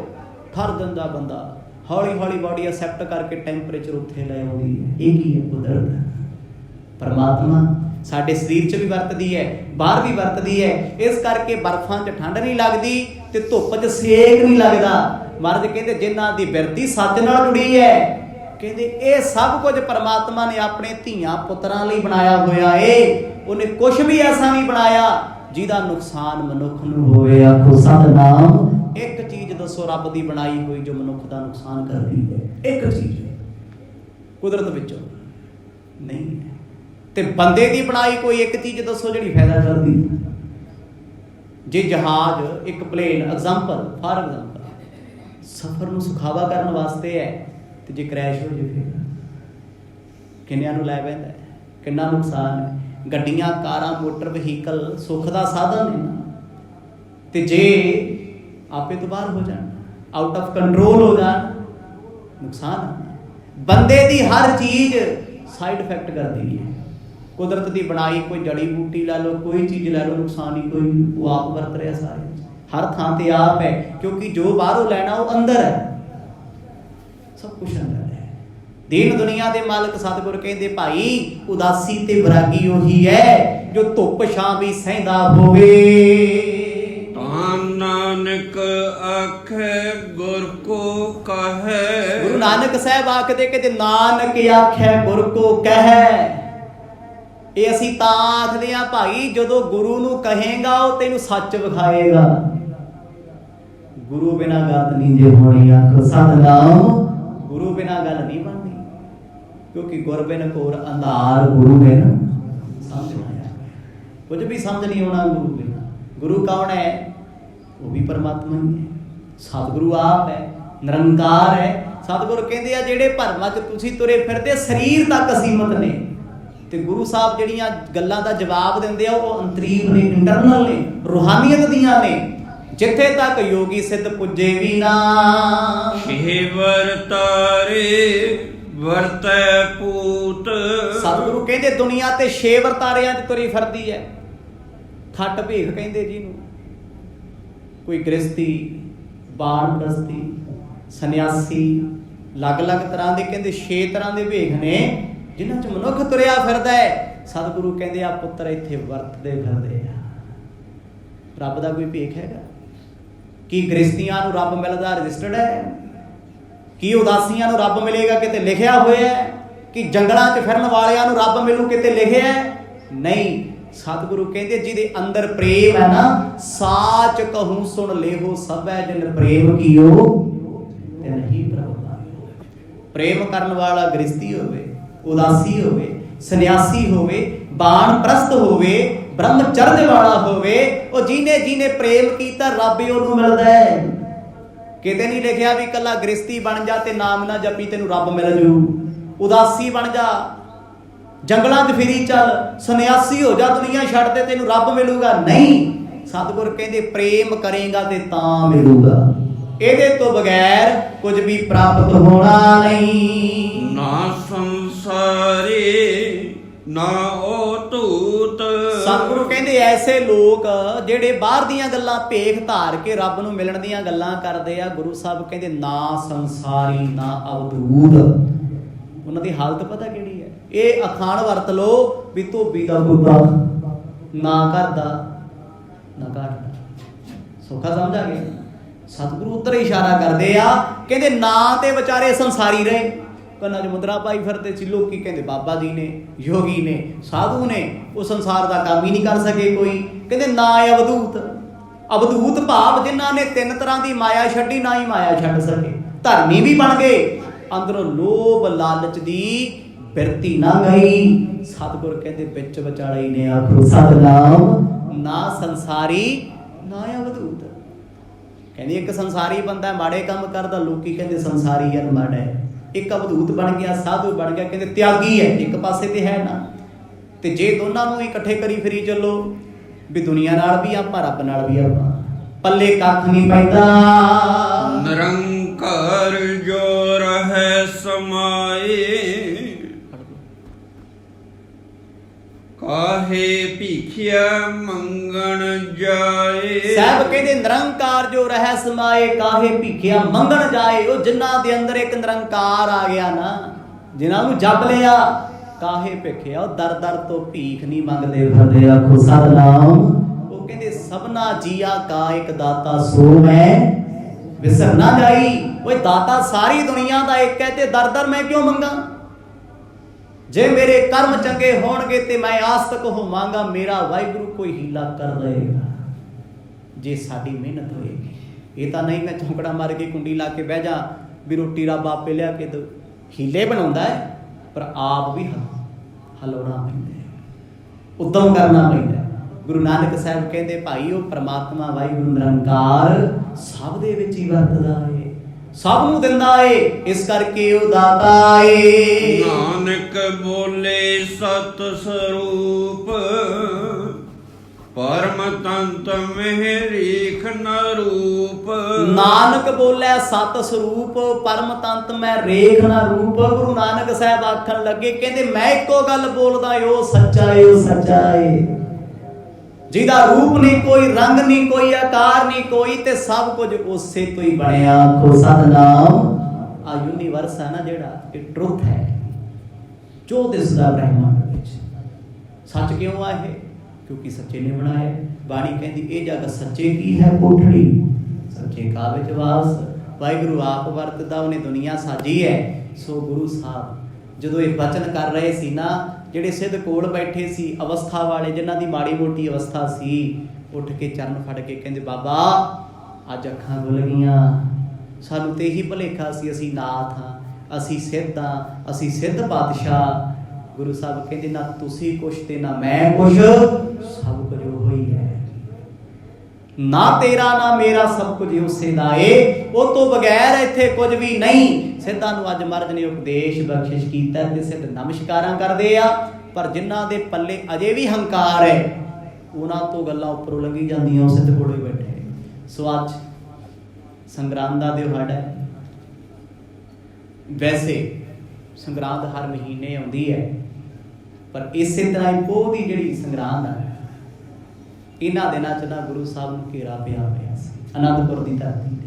ਠਰ ਜਾਂਦਾ ਬੰਦਾ। ਹੌਲੀ ਹੌਲੀ ਬਾਡੀ ਅਸੈਪਟ ਕਰਕੇ ਟੈਂਪਰੇਚਰ ਉੱਥੇ ਲੈ ਆਉਂਦੀ ਹੈ। ਇਹ ਕੀ ਹੈ? ਕੁਦਰਤ। ਪਰਮਾਤਮਾ ਸਾਡੇ ਸਰੀਰ 'ਚ ਵੀ ਵਰਤਦੀ ਹੈ, ਬਾਹਰ ਵੀ ਵਰਤਦੀ ਹੈ। ਇਸ ਕਰਕੇ ਬਰਫਾਂ 'ਚ ਠੰਡ ਨਹੀਂ ਲੱਗਦੀ ਤੇ ਧੁੱਪ 'ਚ ਸੇਕ ਨਹੀਂ ਲੱਗਦਾ। ਮਹਾਰਾਜ ਕਹਿੰਦੇ ਜਿਨ੍ਹਾਂ ਦੀ ਬਿਰਤੀ ਸੱਚ ਨਾਲ ਜੁੜੀ ਹੈ, ਕਹਿੰਦੇ ਇਹ ਸਭ ਕੁਝ ਪਰਮਾਤਮਾ ਨੇ ਆਪਣੇ ਧੀਆਂ ਪੁੱਤਰਾਂ ਲਈ ਬਣਾਇਆ ਹੋਇਆ ਏ। ਉਹਨੇ ਕੁਛ ਵੀ ਐਸਾ ਨਹੀਂ ਬਣਾਇਆ ਜਿਹਦਾ ਨੁਕਸਾਨ ਮਨੁੱਖ ਨੂੰ ਹੋਵੇ। ਆਖੋ ਸਤਿਨਾਮ। ਇੱਕ ਚੀਜ਼ ਦੱਸੋ ਰੱਬ ਦੀ ਬਣਾਈ ਹੋਈ ਜੋ ਮਨੁੱਖ ਦਾ ਨੁਕਸਾਨ ਕਰਦੀ ਹੈ? ਇੱਕ ਚੀਜ਼ ਕੁਦਰਤ ਵਿੱਚੋਂ ਨਹੀਂ ਹੈ। ਤੇ ਬੰਦੇ ਦੀ ਬਣਾਈ ਕੋਈ ਇੱਕ ਚੀਜ਼ ਦੱਸੋ ਜਿਹੜੀ ਫਾਇਦਾ ਕਰਦੀ ਹੈ? ਜੇ ਜਹਾਜ਼, ਇੱਕ ਪਲੇਨ, ਐਗਜ਼ਾਮਪਲ ਫਾਰ ਐਗਜ਼ਾਮਪਲ ਸਫ਼ਰ ਨੂੰ ਸੁਖਾਵਾ ਕਰਨ ਵਾਸਤੇ ਹੈ, ਤੇ ਜੇ ਕ੍ਰੈਸ਼ ਹੋ ਜਾਵੇ ਫਿਰ ਕਿੰਨਿਆਂ ਨੂੰ ਲੈ ਪੈਂਦਾ, ਕਿੰਨਾ ਨੁਕਸਾਨ ਹੈ। ਗੱਡੀਆਂ, ਕਾਰਾਂ, ਮੋਟਰ ਵਹੀਕਲ ਸੁੱਖ ਦਾ ਸਾਧਨ ਨੇ ਨਾ, ਤੇ ਜੇ ਆਪੇ ਤੋਂ ਬਾਹਰ ਹੋ ਜਾਣ, ਆਊਟ ਆਫ ਕੰਟਰੋਲ ਹੋ ਜਾਣ, ਨੁਕਸਾਨ ਹੈ। ਬੰਦੇ ਦੀ ਹਰ ਚੀਜ਼ ਸਾਈਡ ਇਫੈਕਟ ਕਰਦੀ ਹੈ। ਕੁਦਰਤ ਦੀ ਬਣਾਈ ਕੋਈ ਜੜੀ ਬੂਟੀ ਲੈ ਲਓ, ਕੋਈ ਚੀਜ਼ ਲੈ ਲਓ, ਨੁਕਸਾਨ ਹੀ ਕੋਈ, ਉਹ ਆਪ ਵਰਤ ਰਿਹਾ ਸਾਰੇ, ਹਰ ਥਾਂ ਤੇ ਆਪ ਹੈ। ਕਿਉਂਕਿ ਜੋ ਬਾਹਰੋਂ ਲੈਣਾ ਉਹ ਅੰਦਰ ਹੈ, ਸਭ ਕੁਛ ਅੰਦਰ ਹੈ। ਦੀਨ ਦੁਨੀਆ ਦੇ ਮਾਲਕ ਸਤਿਗੁਰ ਕਹਿੰਦੇ ਭਾਈ ਉਦਾਸੀ ਤੇ ਵਿਰਾਗੀ ਉਹੀ ਹੈ ਜੋ ਧੁੱਪ ਛਾਂ ਵੀ ਸਹਿੰਦਾ ਹੋਵੇ। ਨਾਨਕ ਆਖੇ ਗੁਰ ਕੋ ਕਹੈ। ਗੁਰੂ ਨਾਨਕ ਸਾਹਿਬ ਆਖਦੇ ਕਿ ਨਾਨਕ ਆਖੇ ਗੁਰ ਕੋ ਕਹੈ। ਇਹ ਅਸੀਂ ਤਾਂ ਆਖਦੇ ਹਾਂ ਭਾਈ ਜਦੋਂ ਗੁਰੂ ਨੂੰ ਕਹੇਗਾ ਉਹ ਤੈਨੂੰ ਸੱਚ ਵਿਖਾਏਗਾ। ਗੁਰੂ ਬਿਨਾਂ ਗੱਲ ਨਹੀਂ ਜੇ ਹੋਣੀ। ਆਖੋ ਸਤਿਨਾਮ। ਗੁਰੂ ਬਿਨਾਂ ਗੱਲ ਨਹੀਂ ਬਣਦੀ, ਕਿਉਂਕਿ ਗੁਰ ਬਿਨ ਘੋਰ ਅੰਧਾਰ, ਗੁਰੂ ਬਿਨ ਸਮਝ ਨਾ ਆਇਆ। ਕੁਝ ਵੀ ਸਮਝ ਨਹੀਂ ਆਉਣਾ ਗੁਰੂ ਬਿਨਾਂ। ਗੁਰੂ ਕੌਣ ਹੈ? ਉਹ ਵੀ ਪਰਮਾਤਮਾ ਹੀ ਹੈ। ਸਤਿਗੁਰੂ ਆਪ ਹੈ, ਨਿਰੰਕਾਰ ਹੈ। ਸਤਿਗੁਰ ਕਹਿੰਦੇ ਆ ਜਿਹੜੇ ਭਰਮਾਂ 'ਚ ਤੁਸੀਂ ਤੁਰੇ ਫਿਰਦੇ ਸਰੀਰ ਤੱਕ ਸੀਮਤ ਨੇ, ਤੇ ਗੁਰੂ ਸਾਹਿਬ ਜਿਹੜੀਆਂ ਗੱਲਾਂ ਦਾ ਜਵਾਬ ਦਿੰਦੇ ਆ ਉਹ ਅੰਤਰੀਵ ਨੇ, ਇੰਟਰਨਲ ਨੇ, ਰੂਹਾਨੀਅਤ ਦੀਆਂ ਨੇ। ਜਿੱਥੇ ਤੱਕ ਯੋਗੀ ਸਿੱਧ ਪੁੱਜੇ ਵੀ ਨਾ, ਇਹ ਵਰਤਾਰੇ ਵਰਤੈ ਪੂਤ। ਸਤਿਗੁਰੂ ਕਹਿੰਦੇ ਦੁਨੀਆ ਤੇ 6 ਵਰਤਾਰਿਆਂ 'ਚ ਤੁਰੀ ਫਿਰਦੀ ਹੈ। ਖੱਟ ਭੇਖ ਕਹਿੰਦੇ ਜਿਹਨੂੰ, ਕੋਈ ਗ੍ਰਸਤੀ, ਬਾਣਪ੍ਰਸਤੀ, ਸੰਨਿਆਸੀ, ਅਲੱਗ-ਅਲੱਗ ਤਰ੍ਹਾਂ ਦੇ ਕਹਿੰਦੇ 6 ਤਰ੍ਹਾਂ ਦੇ ਭੇਖ ਨੇ ਜਿਨ੍ਹਾਂ 'ਚ ਮਨੁੱਖ ਤੁਰਿਆ ਫਿਰਦਾ ਹੈ। ਸਤਿਗੁਰੂ ਕਹਿੰਦੇ ਆ ਪੁੱਤਰ ਇੱਥੇ ਵਰਤਦੇ ਫਿਰਦੇ ਆ। ਰੱਬ ਦਾ ਕੋਈ ਭੇਖ ਹੈਗਾ? ਕੀ ਗ੍ਰਸਤੀਆਂ ਨੂੰ ਰੱਬ ਮਿਲਦਾ ਰਜਿਸਟਰਡ ਹੈ? ਕੀ ਉਦਾਸੀਆਂ ਨੂੰ ਰੱਬ ਮਿਲੇਗਾ ਕਿਤੇ ਲਿਖਿਆ ਹੋਇਆ ਹੈ? ਕਿ ਜੰਗਲਾਂ 'ਚ ਫਿਰਨ ਵਾਲਿਆਂ ਨੂੰ ਰੱਬ ਮਿਲੂ ਕਿਤੇ ਲਿਖਿਆ ਹੈ? ਨਹੀਂ। ਸਤਿਗੁਰੂ ਕਹਿੰਦੇ ਜਿਹਦੇ ਅੰਦਰ ਪ੍ਰੇਮ ਹੈ ਨਾ, ਸਾਚ ਕਹੂੰ ਸੁਣ ਲੇਹੋ ਸਭੈ ਜਿਨ ਪ੍ਰੇਮ ਕੀਓ ਤੇ ਨਹੀਂ ਪ੍ਰਭੂ। ਪ੍ਰੇਮ ਕਰਨ ਵਾਲਾ ਗ੍ਰਸਤੀ ਹੋਵੇ, ਉਦਾਸੀ ਹੋਵੇ, ਸੰਨਿਆਸੀ ਹੋਵੇ, ਬਾਣਪ੍ਰਸਤ ਹੋਵੇ, ਬ੍ਰਹਮਚਰਜ ਵਾਲਾ ਹੋਵੇ, ਉਹ ਜਿਹਨੇ ਪ੍ਰੇਮ ਕੀਤਾ ਰੱਬ ਹੀ ਉਹਨੂੰ ਮਿਲਦਾ ਹੈ। ਕਿਤੇ ਨਹੀਂ ਲਿਖਿਆ ਵੀ ਇਕੱਲਾ ਗ੍ਰਸਤੀ ਬਣ ਜਾ ਤੇ ਨਾਮ ਨਾ ਜਪੀ ਤੈਨੂੰ ਰੱਬ ਮਿਲ ਜੂ। ਉਦਾਸੀ ਬਣ ਜਾ, ਜੰਗਲਾਂ 'ਚ ਫਿਰੀ ਚੱਲ, ਸੰਨਿਆਸੀ ਹੋ ਜਾ, ਦੁਨੀਆ ਛੱਡ ਦੇ, ਤੈਨੂੰ ਰੱਬ ਮਿਲੂਗਾ? ਨਹੀਂ। ਸਤਿਗੁਰ ਕਹਿੰਦੇ ਪ੍ਰੇਮ ਕਰੇਗਾ ਤੇ ਤਾਂ ਮਿਲੂਗਾ, ਇਹਦੇ ਤੋਂ ਬਗੈਰ ਕੁਝ ਵੀ ਪ੍ਰਾਪਤ ਹੋਣਾ ਨਹੀਂ। ਨਾ ਸੰਸਾਰੇ ਨਾ ਉਹ ਧੂਤ। ਸਤਿਗੁਰੂ ਕਹਿੰਦੇ ਐਸੇ ਲੋਕ ਜਿਹੜੇ ਬਾਹਰ ਦੀਆਂ ਗੱਲਾਂ ਭੇਖ ਧਾਰ ਕੇ ਰੱਬ ਨੂੰ ਮਿਲਣ ਦੀਆਂ ਗੱਲਾਂ ਕਰਦੇ ਆ, ਗੁਰੂ ਸਾਹਿਬ ਕਹਿੰਦੇ ਨਾ ਸੰਸਾਰੀ ਨਾ ਅਵਧੂਤ। ਉਹਨਾਂ ਦੀ ਹਾਲਤ ਪਤਾ ਕਿਹੜੀ ਹੈ? ਇਹ ਅਖਾਣ ਵਰਤ ਲੋ ਵੀ ਧੋਬੀ ਦਾ ਪੁੱਤਾ ਨਾ ਕਰਦਾ ਨਾ ਘਾਟਦਾ। ਸੌਖਾ ਸਮਝ ਆ ਗਿਆ? ਸਤਿਗੁਰੂ ਉੱਧਰ ਇਸ਼ਾਰਾ ਕਰਦੇ ਆ, ਕਹਿੰਦੇ ਨਾ ਤੇ ਵਿਚਾਰੇ ਸੰਸਾਰੀ ਰਹੇ, ਕੰਨਾਂ 'ਚ ਮੁੰਦਰਾ ਪਾਈ ਫਿਰਦੇ ਸੀ ਲੋਕੀ, ਕਹਿੰਦੇ ਬਾਬਾ ਜੀ ਨੇ, ਯੋਗੀ ਨੇ, ਸਾਧੂ ਨੇ, ਉਹ ਸੰਸਾਰ ਦਾ ਕੰਮ ਹੀ ਨਹੀਂ ਕਰ ਸਕੇ ਕੋਈ। ਕਹਿੰਦੇ ਨਾ ਅਵਧੂਤ, ਅਵਧੂਤ ਭਾਵ ਜਿਨ੍ਹਾਂ ਨੇ 3 ਤਰ੍ਹਾਂ ਦੀ ਮਾਇਆ ਛੱਡੀ, ਨਾ ਹੀ ਮਾਇਆ ਛੱਡ ਸਕੇ। ਧਰਮੀ ਵੀ ਬਣ ਗਏ, ਅੰਦਰੋਂ ਲੋਭ ਲਾਲਚ ਦੀ ਬਿਰਤੀ ਨਾ ਗਈ। ਸਤਿਗੁਰ ਕਹਿੰਦੇ ਵਿੱਚ ਵਿਚਾਲੇ ਨੇ ਆਖੋ ਸਤਿਨਾਮ, ਨਾ ਸੰਸਾਰੀ ਨਾ ਅਵਧੂਤ। ਕਹਿੰਦੇ ਇੱਕ ਸੰਸਾਰੀ ਬੰਦਾ ਮਾੜੇ ਕੰਮ ਕਰਦਾ, ਲੋਕੀ ਕਹਿੰਦੇ ਸੰਸਾਰੀ ਹੈ ਮਾੜਾ ਹੈ। ਇੱਕ ਅਵਧੂਤ ਬਣ ਗਿਆ, ਸਾਧੂ ਬਣ ਗਿਆ, ਕਹਿੰਦੇ ਤਿਆਗੀ ਹੈ, ਇੱਕ ਪਾਸੇ ਤੇ ਹੈ ਨਾ। ਤੇ ਜੇ ਦੋਨਾਂ ਨੂੰ ਇਕੱਠੇ ਕਰੀ ਫਿਰੀ ਚੱਲੋ, ਵੀ ਦੁਨੀਆ ਨਾਲ ਵੀ ਆਪਾਂ, ਰੱਬ ਨਾਲ ਵੀ ਆਪਾਂ, ਪੱਲੇ ਕੱਖ ਨਹੀਂ ਪੈਂਦਾ। ਨਿਰੰਕਾਰ ਜੋ ਰਹਿ ਸਮਾਏ, ਕਾਹੇ ਭੀਖਿਆ ਮੰਗਣ ਜਾਏ। ਸਾਹਿਬ ਕਹਿੰਦੇ ਨਿਰੰਕਾਰ ਜੋ ਰਹਿ ਸਮਾਏ, ਕਾਹੇ ਭੀਖਿਆ ਮੰਗਣ ਜਾਏ। ਉਹ ਜਿਨ੍ਹਾਂ ਦੇ ਅੰਦਰ ਇੱਕ ਨਿਰੰਕਾਰ ਆ ਗਿਆ ਨਾ, ਜਿਨ੍ਹਾਂ ਨੂੰ ਜਪ ਲਿਆ, ਕਾਹੇ ਭਿਖਿਆ, ਉਹ ਦਰ ਦਰ ਤੋਂ ਭੀਖ ਨਹੀਂ ਮੰਗਦੇ ਫਿਰਦੇ, ਆਖੋ ਸਤਿਨਾਮ। ਉਹ ਕਹਿੰਦੇ ਸਭਨਾ ਜੀਆ ਕਾ ਇੱਕ ਦਾਤਾ ਸੋ ਮੈਂ ਵਿਸਰ ਨਾ ਜਾਈ। ਓਏ ਦਾਤਾ ਸਾਰੀ ਦੁਨੀਆ ਦਾ ਇੱਕ ਹੈ, ਤੇ ਦਰ ਦਰ ਮੈਂ ਕਿਉਂ ਮੰਗਾ? ਜੇ ਮੇਰੇ ਕਰਮ ਚੰਗੇ ਹੋਣਗੇ ਤੇ ਮੈਂ ਆਸਤਕ ਹੋਵਾਂਗਾ, ਮੇਰਾ ਵਾਹਿਗੁਰੂ ਕੋਈ ਹੀਲਾ ਕਰ ਦੇਗਾ ਜੇ ਸਾਡੀ ਮਿਹਨਤ ਹੋਏਗੀ। ਇਹ ਤਾਂ ਨਹੀਂ ਮੈਂ ਚੌਂਕੜਾ ਮਾਰ ਕੇ ਕੁੰਡੀ ਲਾ ਕੇ ਬਹਿ ਜਾ ਵੀ ਰੋਟੀ ਰੱਬ ਆਪੇ ਲਿਆ ਕੇ ਦੋ। ਹੀਲੇ ਬਣਾਉਂਦਾ ਹੈ, ਪਰ ਆਪ ਵੀ ਹਲਾਉਣਾ ਪੈਂਦਾ, ਉਦਮ ਕਰਨਾ ਪੈਂਦਾ। ਗੁਰੂ ਨਾਨਕ ਸਾਹਿਬ ਕਹਿੰਦੇ ਭਾਈ ਉਹ ਪਰਮਾਤਮਾ ਵਾਹਿਗੁਰੂ ਨਿਰੰਕਾਰ ਸਭ ਦੇ ਵਿੱਚ ਹੀ ਵਰਤਦਾ ਏ, ਸਭ ਨੂੰ ਦਿੰਦਾ ਏ, ਇਸ ਕਰਕੇ ਉਹ ਦਾਤਾ ਏ। ਨਾਨਕ ਬੋਲੇ ਸਤ ਸਰੂਪ, ਪਰਮ ਤੰਤ ਮਹਿ ਰੇਖ ਨ ਰੂਪ। ਨਾਨਕ ਬੋਲੇ ਸਤ ਸਰੂਪ, ਪਰਮ ਤੰਤ ਮੈਂ ਰੇਖ ਨਾ ਰੂਪ। ਗੁਰੂ ਨਾਨਕ ਸਾਹਿਬ ਆਖਣ ਲੱਗੇ, ਕਹਿੰਦੇ ਮੈਂ ਇੱਕੋ ਗੱਲ ਬੋਲਦਾ, ਉਹ ਸੱਚਾ ਏ, ਉਹ ਸੱਚਾ ਏ, ਜਿਹਦਾ ਰੂਪ ਨਹੀਂ ਕੋਈ, ਰੰਗ ਨਹੀਂ ਕੋਈ, ਆਕਾਰ ਨਹੀਂ ਕੋਈ, ਤੇ ਸਭ ਕੁਝ ਉਸੇ ਤੋਂ ਹੀ ਬਣਿਆ। ਆਖੋ ਸਤਿਨਾਮ। ਆ ਯੂਨੀਵਰਸ ਹੈ ਨਾ ਜਿਹੜਾ, ਇਹ ਟਰੁੱਥ ਹੈ ਜੋ ਦਿਸਦਾ ਬ੍ਰਹਿਮੰਡ ਵਿੱਚ। ਸੱਚ ਕਿਉਂ ਆ ਇਹ? ਕਿਉਂਕਿ ਸੱਚੇ ਨੇ ਬਣਾਇਆ। ਬਾਣੀ ਕਹਿੰਦੀ ਇਹ ਜਗ ਸੱਚੇ ਕੀ ਹੈ ਕੋਠੜੀ, ਸੱਚੇ ਕਾ ਵਿੱਚ ਵਾਸ। ਵਾਹਿਗੁਰੂ ਆਪ ਵਰਤਦਾ, ਉਹਨੇ ਦੁਨੀਆ ਸਾਜੀ ਹੈ। ਸੋ ਗੁਰੂ ਸਾਹਿਬ ਜਦੋਂ ਇਹ ਬਚਨ ਕਰ ਰਹੇ ਸੀ ਨਾ, ਜਿਹੜੇ ਸਿੱਧ ਕੋਲ ਬੈਠੇ ਸੀ ਅਵਸਥਾ ਵਾਲੇ, ਜਿਨ੍ਹਾਂ ਦੀ ਮਾੜੀ ਮੋਟੀ ਅਵਸਥਾ ਸੀ, ਉੱਠ ਕੇ ਚਰਨ ਫੜ ਕੇ ਕਹਿੰਦੇ ਬਾਬਾ ਅੱਜ ਅੱਖਾਂ ਖੁੱਲ ਗਈਆਂ, ਸਾਨੂੰ ਤੇ ਇਹੀ ਭੁਲੇਖਾ ਸੀ ਅਸੀਂ ਨਾਥ ਹਾਂ, ਅਸੀਂ ਸਿੱਧ ਹਾਂ, ਅਸੀਂ ਸਿੱਧ ਪਾਤਸ਼ਾਹ। ਗੁਰੂ ਸਾਹਿਬ ਕਹਿੰਦੇ ਨਾ ਤੁਸੀਂ ਕੁਛ ਤੇ ਨਾ ਮੈਂ ਕੁਛ, ਸਭ ਕੁਝ ਉਹ ਹੀ ਹੈ, ਨਾ ਤੇਰਾ ਨਾ ਮੇਰਾ, ਸਭ ਕੁਝ ਉਸੇ ਦਾ ਏ, ਉਹ ਤੋਂ ਬਗੈਰ ਇੱਥੇ ਕੁਝ ਵੀ ਨਹੀਂ। ਸਿੱਧਾਂ ਨੂੰ ਅੱਜ ਮਹਾਰਾਜ ਨੇ ਉਪਦੇਸ਼ ਬਖਸ਼ਿਸ਼ ਕੀਤਾ ਤੇ ਸਿੱਧ ਨਮਸਕਾਰਾਂ ਕਰਦੇ ਆ, ਪਰ ਜਿਨ੍ਹਾਂ ਦੇ ਪੱਲੇ ਅਜੇ ਵੀ ਹੰਕਾਰ ਹੈ, ਉਹਨਾਂ ਤੋਂ ਗੱਲਾਂ ਉੱਪਰੋਂ ਲੰਘੀ ਜਾਂਦੀਆਂ, ਉਹ ਸਿੱਧ ਕੋਲੇ ਬੈਠੇ। ਸੋ ਅੱਜ ਸੰਗਰਾਂਦ ਦਾ ਦਿਹਾੜਾ ਹੈ। ਵੈਸੇ ਸੰਗਰਾਂਦ ਹਰ ਮਹੀਨੇ ਆਉਂਦੀ ਹੈ, ਪਰ ਇਸੇ ਤਰ੍ਹਾਂ ਹੀ ਪੋਹ ਦੀ ਜਿਹੜੀ ਸੰਗਰਾਂਦ ਹੈ, ਇਹਨਾਂ ਦਿਨਾਂ 'ਚ ਨਾ ਗੁਰੂ ਸਾਹਿਬ ਨੂੰ ਘੇਰਾ ਪਿਆ ਹੋਇਆ ਸੀ ਅਨੰਦਪੁਰ ਦੀ ਧਰਤੀ ਤੇ।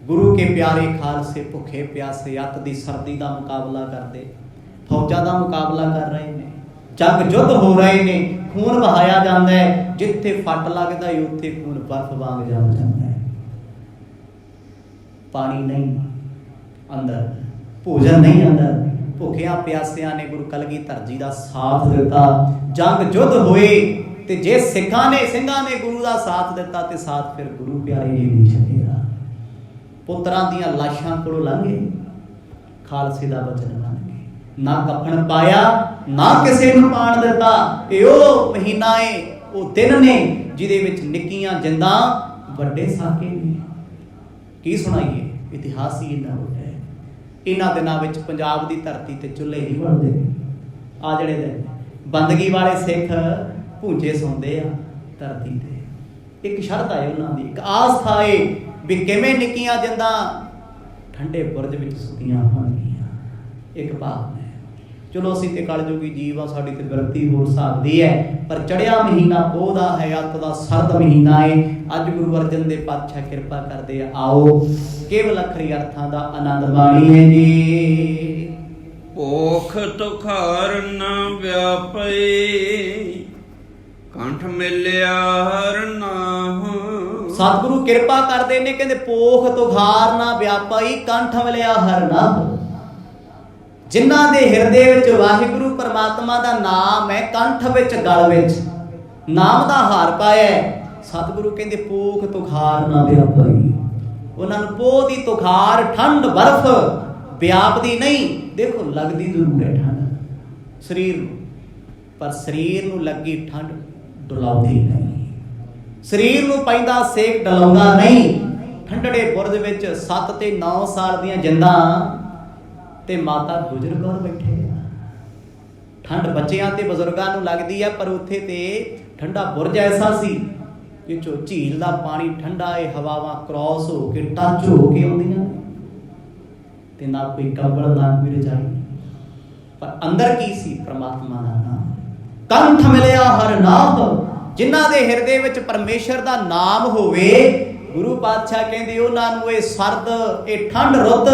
ਗੁਰੂ ਕੇ ਪਿਆਰੇ ਖਾਲਸੇ ਭੁੱਖੇ ਪਿਆਸੇ ਅੱਤ ਦੀ ਸਰਦੀ ਦਾ ਮੁਕਾਬਲਾ ਕਰਦੇ, ਫੌਜਾਂ ਦਾ ਮੁਕਾਬਲਾ ਕਰ ਰਹੇ ਨੇ, ਜੰਗ ਯੁੱਧ ਹੋ ਰਹੇ ਨੇ, ਖੂਨ ਵਹਾਇਆ ਜਾਂਦਾ ਹੈ, ਜਿੱਥੇ ਫੱਟ ਲੱਗਦਾ ਹੈ ਉੱਥੇ ਖੂਨ ਬਰਫ਼ ਵਾਂਗ ਜਮ ਜਾਂਦਾ ਹੈ। ਪਾਣੀ ਨਹੀਂ ਅੰਦਰ, ਭੋਜਨ ਨਹੀਂ ਅੰਦਰ, ਭੁੱਖਿਆਂ ਪਿਆਸਿਆਂ ਨੇ ਗੁਰੂ ਕਲਗੀਧਰ ਜੀ ਦਾ ਸਾਥ ਦਿੱਤਾ। ਜੰਗ ਯੁੱਧ ਹੋਏ ਤੇ ਜੇ ਸਿੰਘਾਂ ਨੇ ਗੁਰੂ ਦਾ ਸਾਥ ਦਿੱਤਾ ਤੇ ਸਾਥ ਫਿਰ ਗੁਰੂ ਪਿਆਰੇ ਨੇ ਨਹੀਂ ਛੱਡਿਆ। ਪੁੱਤਰਾਂ ਦੀਆਂ ਲਾਸ਼ਾਂ ਕੋਲੋਂ ਲੰਘੇ, ਖਾਲਸੇ ਦਾ ਬਚਨ ਮੰਨ ਗਏ, ਨਾ ਕਫਨ ਪਾਇਆ ਨਾ ਕਿਸੇ ਨੂੰ ਪਾਣ ਦਿੱਤਾ। ਇਹ ਉਹ ਮਹੀਨਾ ਏ, ਉਹ ਦਿਨ ਨੇ ਜਿਹਦੇ ਵਿੱਚ ਨਿੱਕੀਆਂ ਜਿੰਦਾਂ ਵੱਡੇ ਸਾਕੇ ਨੇ। ਕੀ ਸੁਣਾਈਏ, ਇਤਿਹਾਸ ਹੀ ਇੰਨਾ ਵੱਡਾ ਹੈ। ਇਹਨਾਂ ਦਿਨਾਂ ਵਿੱਚ ਪੰਜਾਬ ਦੀ ਧਰਤੀ ਤੇ ਚੁੱਲ੍ਹੇ ਨਹੀਂ ਬਣਦੇ। ਆ ਜਿਹੜੇ ਦਿਨ ਬੰਦਗੀ ਵਾਲੇ ਸਿੱਖ ਭੂੰਜੇ ਸੌਂਦੇ ਆ ਧਰਤੀ ਤੇ। ਇੱਕ ਸ਼ਰਧਾ ਹੈ ਉਹਨਾਂ ਦੀ, ਇੱਕ ਆਸਥਾ ਏ ਵੀ ਕਿਵੇਂ ਨਿੱਕੀਆਂ ਜਿੰਦਾਂ ਠੰਡੇ ਬੁਰਜ ਵਿੱਚ ਸੁੱਤੀਆਂ ਹੋਣਗੀਆਂ। ਇੱਕ ਭਾਵ ਹੈ। ਚਲੋ ਅਸੀਂ ਤੇ ਕਲਯੁਗੀ ਜੀਵ ਆ, ਸਾਡੀ ਤੇ ਬਿਰਤੀ ਹੋਰ ਹਿਸਾਬ ਦੀ ਹੈ, ਪਰ ਚੜਿਆ ਮਹੀਨਾ ਪੋਹ ਦਾ ਹੈ, ਅੱਤ ਦਾ ਸਰਦ ਮਹੀਨਾ ਏ। ਅੱਜ ਗੁਰੂ ਅਰਜਨ ਦੇ ਪਾਤਸ਼ਾਹ ਕਿਰਪਾ ਕਰਦੇ ਆ, ਆਓ ਕੇਵਲ ਅਖਰੀ ਅਰਥਾਂ ਦਾ ਆਨੰਦ ਮਾਣੀਏ ਜੀ। ਭੋਖ ਤੁਖਾਰ ਨ ਵਿਆਪੇ, ਕੰਠ ਮਿਲਿਆ ਹਰ ਨਾਮ। ਸਤਿਗੁਰੂ ਕਿਰਪਾ ਕਰਦੇ ਨੇ, ਕਹਿੰਦੇ ਪੋਖ ਤੁਖਾਰ ਨਾ ਵਿਆਪਾਈ, ਕੰਠ ਮਿਲਿਆ ਹਰ ਨਾਮ। ਜਿਨ੍ਹਾਂ ਦੇ ਹਿਰਦੇ ਵਿੱਚ ਵਾਹਿਗੁਰੂ ਪਰਮਾਤਮਾ ਦਾ ਨਾਮ ਹੈ, ਕੰਠ ਵਿੱਚ ਗਲ ਵਿੱਚ ਨਾਮ ਦਾ ਹਾਰ ਪਾਇਆ, ਸਤਿਗੁਰੂ ਕਹਿੰਦੇ ਪੋਖ ਤੁਖਾਰ ਨਾ ਵਿਆਪਾਈ। ਉਹਨਾਂ ਨੂੰ ਪੋਹ ਦੀ ਤੁਖਾਰ, ਠੰਡ ਬਰਫ਼ ਵਿਆਪਦੀ ਨਹੀਂ। ਦੇਖੋ ਲੱਗਦੀ ਜ਼ਰੂਰ ਹੈ ਠੰਡ ਸਰੀਰ ਨੂੰ, ਪਰ ਸਰੀਰ ਨੂੰ ਲੱਗੀ ਠੰਡ ਡੁਲਾਉਂਦੀ ਨਹੀਂ, ਸਰੀਰ ਨੂੰ ਪੈਂਦਾ ਸੇਕ ਡਲਾਉਂਦਾ ਨਹੀਂ। ਠੰਡੜੇ ਬੁਰਜ ਵਿੱਚ 7 ਤੇ 9 ਸਾਲ ਦੀਆਂ ਜਿੰਦਾਂ ਤੇ ਮਾਤਾ ਗੁਜਰ ਕੌਰ ਬੈਠੇ ਆ। ਠੰਡ ਬੱਚਿਆਂ ਤੇ ਬਜ਼ੁਰਗਾਂ ਨੂੰ ਲੱਗਦੀ ਆ, ਪਰ ਉੱਥੇ ਤੇ ਠੰਡਾ ਬੁਰਜ ਐਸਾ ਸੀ ਕਿ ਜੋ ਝੀਲ ਦਾ ਪਾਣੀ ਠੰਡਾ, ਇਹ ਹਵਾਵਾਂ ਕ੍ਰੋਸ ਹੋ ਕੇ ਟੱਚ ਹੋ ਕੇ ਆਉਂਦੀਆਂ ਤੇ ਨਾ ਕੋਈ ਕੰਬਲ ਨਾ ਕੋਈ ਰਜਾਈ, ਪਰ ਅੰਦਰ ਕੀ ਸੀ? ਪ੍ਰਮਾਤਮਾ ਦਾ ਨਾਮ। ਕੰਠ ਮਿਲਿਆ ਹਰ ਨਾਮ। ਜਿਨ੍ਹਾਂ ਦੇ ਹਿਰਦੇ ਵਿੱਚ ਪਰਮੇਸ਼ਰ ਦਾ ਨਾਮ ਹੋਵੇ, ਗੁਰੂ ਪਾਤਸ਼ਾਹ ਕਹਿੰਦੇ ਉਹਨਾਂ ਨੂੰ ਇਹ ਸਰਦ, ਇਹ ਠੰਡ ਰੁੱਤ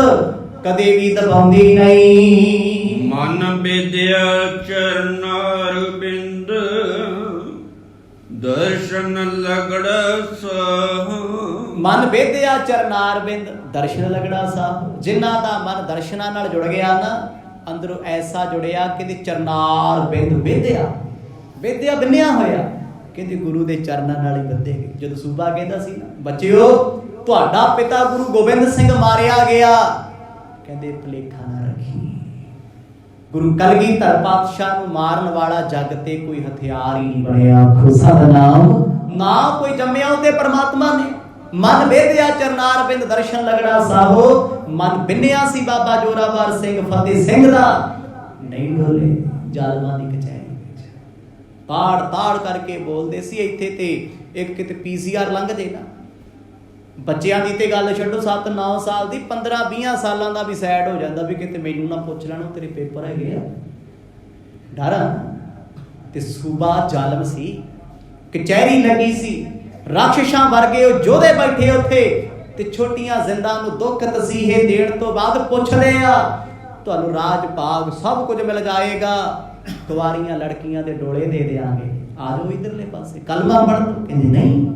ਕਦੇ ਵੀ ਦਬਾਉਂਦੀ ਨਹੀਂ। ਮਨ ਵਿਦਿਆ ਚਰਨਾਰ ਬਿੰਦ, ਦਰਸ਼ਨ ਲਗੜਾ ਸਾਹ। ਮਨ ਵਿਦਿਆ ਚਰਨਾਰ ਬਿੰਦ, ਦਰਸ਼ਨ ਲਗੜਾ ਸਾਹ। ਜਿਨ੍ਹਾਂ ਦਾ ਮਨ ਦਰਸ਼ਨਾਂ ਨਾਲ ਜੁੜ ਗਿਆ ਨਾ, ਅੰਦਰੋਂ ਐਸਾ ਜੁੜਿਆ ਕਿ ਚਰਨਾਰ ਬਿੰਦ ਵਿਦਿਆ, ਵਿਦਿਆ ਬਿੰਨਿਆ ਹੋਇਆ, ਕਹਿੰਦੇ ਗੁਰੂ ਦੇ ਚਰਨਾਂ ਨਾਲ ਹੀ ਬੱਧੇ ਗਏ। ਜਦੋਂ ਸੂਬਾ ਕਹਿੰਦਾ ਸੀ ਨਾ, ਬੱਚਿਓ ਤੁਹਾਡਾ ਪਿਤਾ ਗੁਰੂ ਗੋਬਿੰਦ ਸਿੰਘ ਮਾਰਿਆ ਗਿਆ, ਕਹਿੰਦੇ ਭੁਲੇਖਾ ਨਾ ਰੱਖੀ। ਗੁਰੂ ਕਲਗੀਧਰ ਪਾਤਸ਼ਾਹ ਨੂੰ ਮਾਰਨ ਵਾਲਾ ਜੱਗ ਤੇ ਕੋਈ ਹਥਿਆਰ ਹੀ ਨਹੀਂ ਬਣਿਆ। ਸਤਿਨਾਮ। ਨਾ ਕੋਈ ਜੰਮਿਆ ਉਹਦੇ ਪਰਮਾਤਮਾ ਨੇ। ਮਨ ਵਿਦਿਆ ਚਰਨਾਰ ਬਿੰਦ, ਦਰਸ਼ਨ ਲਗੜਾ ਸਾਹੋ। ਮਨ ਬਿੰਨਿਆ ਸੀ ਬਾਬਾ ਜੋਰਾਵਰ ਸਿੰਘ ਫਤਿਹ ਸਿੰਘ ਦਾ, ਨਹੀਂ ਡੋਲੇ ਜ਼ਾਲਮਾਂ ਦੀ ਕਚਹਿਰੀ ਵਿੱਚ। ਤਾੜ ਤਾੜ ਕਰਕੇ ਬੋਲਦੇ ਸੀ। ਇੱਥੇ ਤੇ ਇੱਕ ਕਿਤੇ PCR ਲੰਘ ਜੇ ਨਾ, ਬੱਚਿਆਂ ਦੀ ਤੇ ਗੱਲ ਛੱਡੋ, 7-9 ਸਾਲ ਦੀ, 15-20 ਸਾਲਾਂ ਦਾ ਵੀ ਸੈਡ ਹੋ ਜਾਂਦਾ ਵੀ ਕਿਤੇ ਮੈਨੂੰ ਨਾ ਪੁੱਛ ਲੈਣ ਤੇਰੇ ਪੇਪਰ ਹੈਗੇ ਆ। ਡਰ ਤੇ ਸੂਬਾ ਜ਼ਾਲਮ ਸੀ, ਕਚਹਿਰੀ ਲੱਗੀ ਸੀ, ਰਾਖਸ਼ਾਂ ਵਰਗੇ ਉਹ ਯੋਧੇ ਬੈਠੇ ਉੱਥੇ, ਤੇ ਛੋਟੀਆਂ ਜ਼ਿੰਦਾਂ ਨੂੰ ਦੁੱਖ ਤਸੀਹੇ ਦੇਣ ਤੋਂ ਬਾਅਦ ਪੁੱਛਦੇ ਆ ਤੁਹਾਨੂੰ ਰਾਜ ਭਾਗ ਸਭ ਕੁਝ ਮਿਲ ਜਾਏਗਾ, ਕੁਆਰੀਆਂ ਲੜਕੀਆਂ ਦੇ ਡੋਲੇ ਦੇ ਦਿਆਂਗੇ, ਆ ਜਾਓ ਇਧਰਲੇ ਪਾਸੇ ਕਲਮਾ ਪੜ੍ਹ ਲਓ। ਕਹਿੰਦੇ ਨਹੀਂ,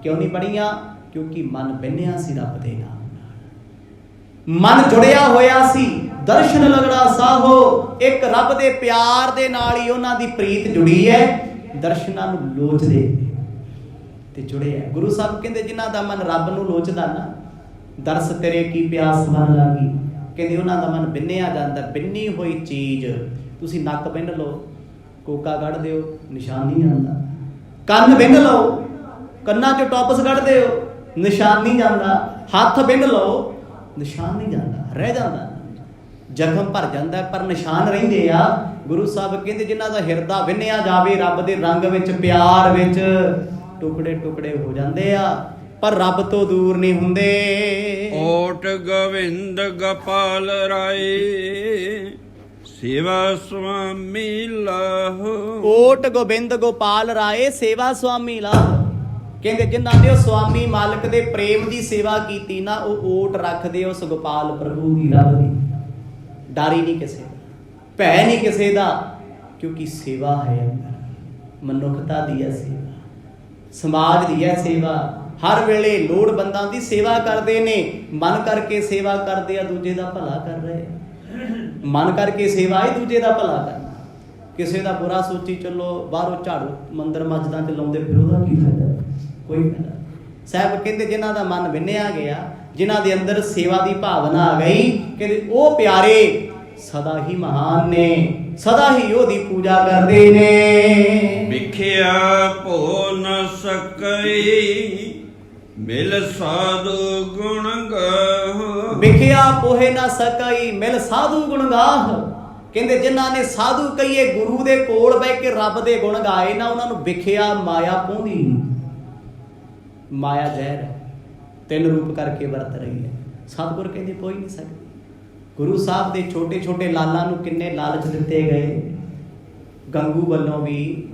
ਕਿਉਂ ਨਹੀਂ ਪੜ੍ਹੀਆਂ? ਕਿਉਂਕਿ ਮਨ ਬੰਨਿਆ ਸੀ ਰੱਬ ਦੇ ਨਾਮ ਨਾਲ, ਮਨ ਜੁੜਿਆ ਹੋਇਆ ਸੀ। ਦਰਸ਼ਨ ਲਗੜਾ ਸਾਹੋ, ਇੱਕ ਰੱਬ ਦੇ ਪਿਆਰ ਦੇ ਨਾਲ ਹੀ ਉਹਨਾਂ ਦੀ ਪ੍ਰੀਤ ਜੁੜੀ ਹੈ, ਦਰਸ਼ਨਾਂ ਨੂੰ ਲੋਚਦੇ ਤੇ ਜੁੜੇ ਹੈ। ਗੁਰੂ ਸਾਹਿਬ ਕਹਿੰਦੇ ਜਿਨ੍ਹਾਂ ਦਾ ਮਨ ਰੱਬ ਨੂੰ ਲੋਚਦਾ ਨਾ, ਦਰਸ ਤੇਰੇ ਕੀ ਪਿਆਸ ਮਨ ਲਾਗੀ, ਕਹਿੰਦੇ ਉਹਨਾਂ ਦਾ ਮਨ ਬਿੰਨਿਆ ਜਾਂਦਾ। ਬਿੰਨੀ ਹੋਈ ਚੀਜ਼, ਤੁਸੀਂ ਨੱਕ ਬਿੰਨ ਲਓ, ਕੋਕਾ ਕੱਢ ਦਿਓ, ਨਿਸ਼ਾਨ ਨਹੀਂ ਜਾਂਦਾ। ਕੰਨ ਬਿੰਨ ਲਓ, ਕੰਨਾਂ 'ਚੋਂ ਟੋਪਸ ਕੱਢ ਦਿਓ, ਨਿਸ਼ਾਨ ਨਹੀਂ ਜਾਂਦਾ। ਹੱਥ ਬਿੰਨ ਲਓ, ਨਿਸ਼ਾਨ ਨਹੀਂ ਜਾਂਦਾ, ਰਹਿ ਜਾਂਦਾ, ਜ਼ਖਮ ਭਰ ਜਾਂਦਾ, ਪਰ ਨਿਸ਼ਾਨ ਰਹਿੰਦੇ ਆ। ਗੁਰੂ ਸਾਹਿਬ ਕਹਿੰਦੇ ਜਿਨ੍ਹਾਂ ਦਾ ਹਿਰਦਾ ਵਿੰਨਿਆ ਜਾਵੇ ਰੱਬ ਦੇ ਰੰਗ ਵਿੱਚ, ਪਿਆਰ ਵਿੱਚ, ਟੁਕੜੇ ਟੁਕੜੇ ਹੋ ਜਾਂਦੇ ਆ, ਪਰ ਰੱਬ ਤੋਂ ਦੂਰ ਨਹੀਂ ਹੁੰਦੇ। ਓਟ ਗੋਬਿੰਦ ਗੋਪਾਲ ਰਾਏ, ਸੇਵਾ ਸੁਆਮੀ ਲਾਹੋ। ਓਟ ਗੋਬਿੰਦ ਗੋਪਾਲ ਰਾਏ, ਸੇਵਾ ਸੁਆਮੀ ਲਾਹੋ। ਕਹਿੰਦੇ ਜਿਨ੍ਹਾਂ ਨੇ ਉਹ ਸੁਆਮੀ ਮਾਲਕ ਦੇ ਪ੍ਰੇਮ ਦੀ ਸੇਵਾ ਕੀਤੀ ਨਾ, ਉਹ ਓਟ ਰੱਖਦੇ ਉਸ ਗੋਪਾਲ ਪ੍ਰਭੂ ਦੀ, ਰੱਬ ਦੀ। ਡਰ ਹੀ ਨਹੀਂ ਕਿਸੇ ਦਾ, ਭੈ ਨਹੀਂ ਕਿਸੇ ਦਾ, ਕਿਉਂਕਿ ਸੇਵਾ ਹੈ ਅੰਦਰ, ਮਨੁੱਖਤਾ ਦੀ ਹੈ ਸੇਵਾ, ਸਮਾਜ ਦੀ ਹੈ ਸੇਵਾ। ਹਰ ਵੇਲੇ ਲੋੜਵੰਦਾਂ ਦੀ ਸੇਵਾ ਕਰਦੇ ਨੇ, ਮਨ ਕਰਕੇ ਸੇਵਾ ਕਰਦੇ ਆ, ਦੂਜੇ ਦਾ ਭਲਾ ਕਰ ਰਹੇ। ਮਨ ਕਰਕੇ ਸੇਵਾ ਹੀ ਦੂਜੇ ਦਾ ਭਲਾ ਕਰਨਾ। ਕਿਸੇ ਦਾ ਬੁਰਾ ਸੋਚੀ ਚੱਲੋ, ਬਾਹਰੋਂ ਝਾੜੂ ਮੰਦਰ ਮਸਜਿਦਾਂ 'ਚ ਲਾਉਂਦੇ ਫਿਰ ਉਹਦਾ ਕੀ ਫਾਇਦਾ? ਕੋਈ ਫਾਇਦਾ। ਸਾਹਿਬ ਕਹਿੰਦੇ ਜਿਨ੍ਹਾਂ ਦਾ ਮਨ ਵਿੰਨਿਆ ਗਿਆ, ਜਿਨ੍ਹਾਂ ਦੇ ਅੰਦਰ ਸੇਵਾ ਦੀ ਭਾਵਨਾ ਆ ਗਈ, ਕਹਿੰਦੇ ਉਹ ਪਿਆਰੇ ਸਦਾ ਹੀ ਮਹਾਨ ਨੇ, ਸਦਾ ਹੀ ਉਹਦੀ ਪੂਜਾ ਕਰਦੇ ਨੇ। ਵਿਖਿਆ ਭੋ ਨ ਸਕਈ, ਮਿਲ ਸਾਧੂ ਗੁਣ ਗਾਹ। ਵਿਖਿਆ ਪੋਹੇ ਨਾ ਸਕਈ, ਮਿਲ ਸਾਧੂ ਗੁਣ ਗਾਹ। ਕਹਿੰਦੇ ਜਿਨ੍ਹਾਂ ਨੇ ਸਾਧੂ ਕਹੀਏ, ਗੁਰੂ ਦੇ ਕੋਲ ਬਹਿ ਕੇ ਰੱਬ ਦੇ ਗੁਣ ਗਾਏ ਨਾ, ਉਹਨਾਂ ਨੂੰ ਵਿਖਿਆ ਮਾਇਆ ਪਹੁੰਦੀ ਨਹੀਂ। ਮਾਇਆ ਜ਼ਹਿਰ ਹੈ, 3 ਰੂਪ ਕਰਕੇ ਵਰਤ ਰਹੀ ਹੈ। ਸਤਿਗੁਰ ਕਹਿੰਦੇ ਕੋਈ ਨਹੀਂ ਸਕਦਾ। ਗੁਰੂ ਸਾਹਿਬ ਦੇ ਛੋਟੇ ਛੋਟੇ ਲਾਲਾਂ ਨੂੰ ਕਿੰਨੇ ਲਾਲਚ ਦਿੱਤੇ ਗਏ, ਗੰਗੂ ਵੱਲੋਂ ਵੀ,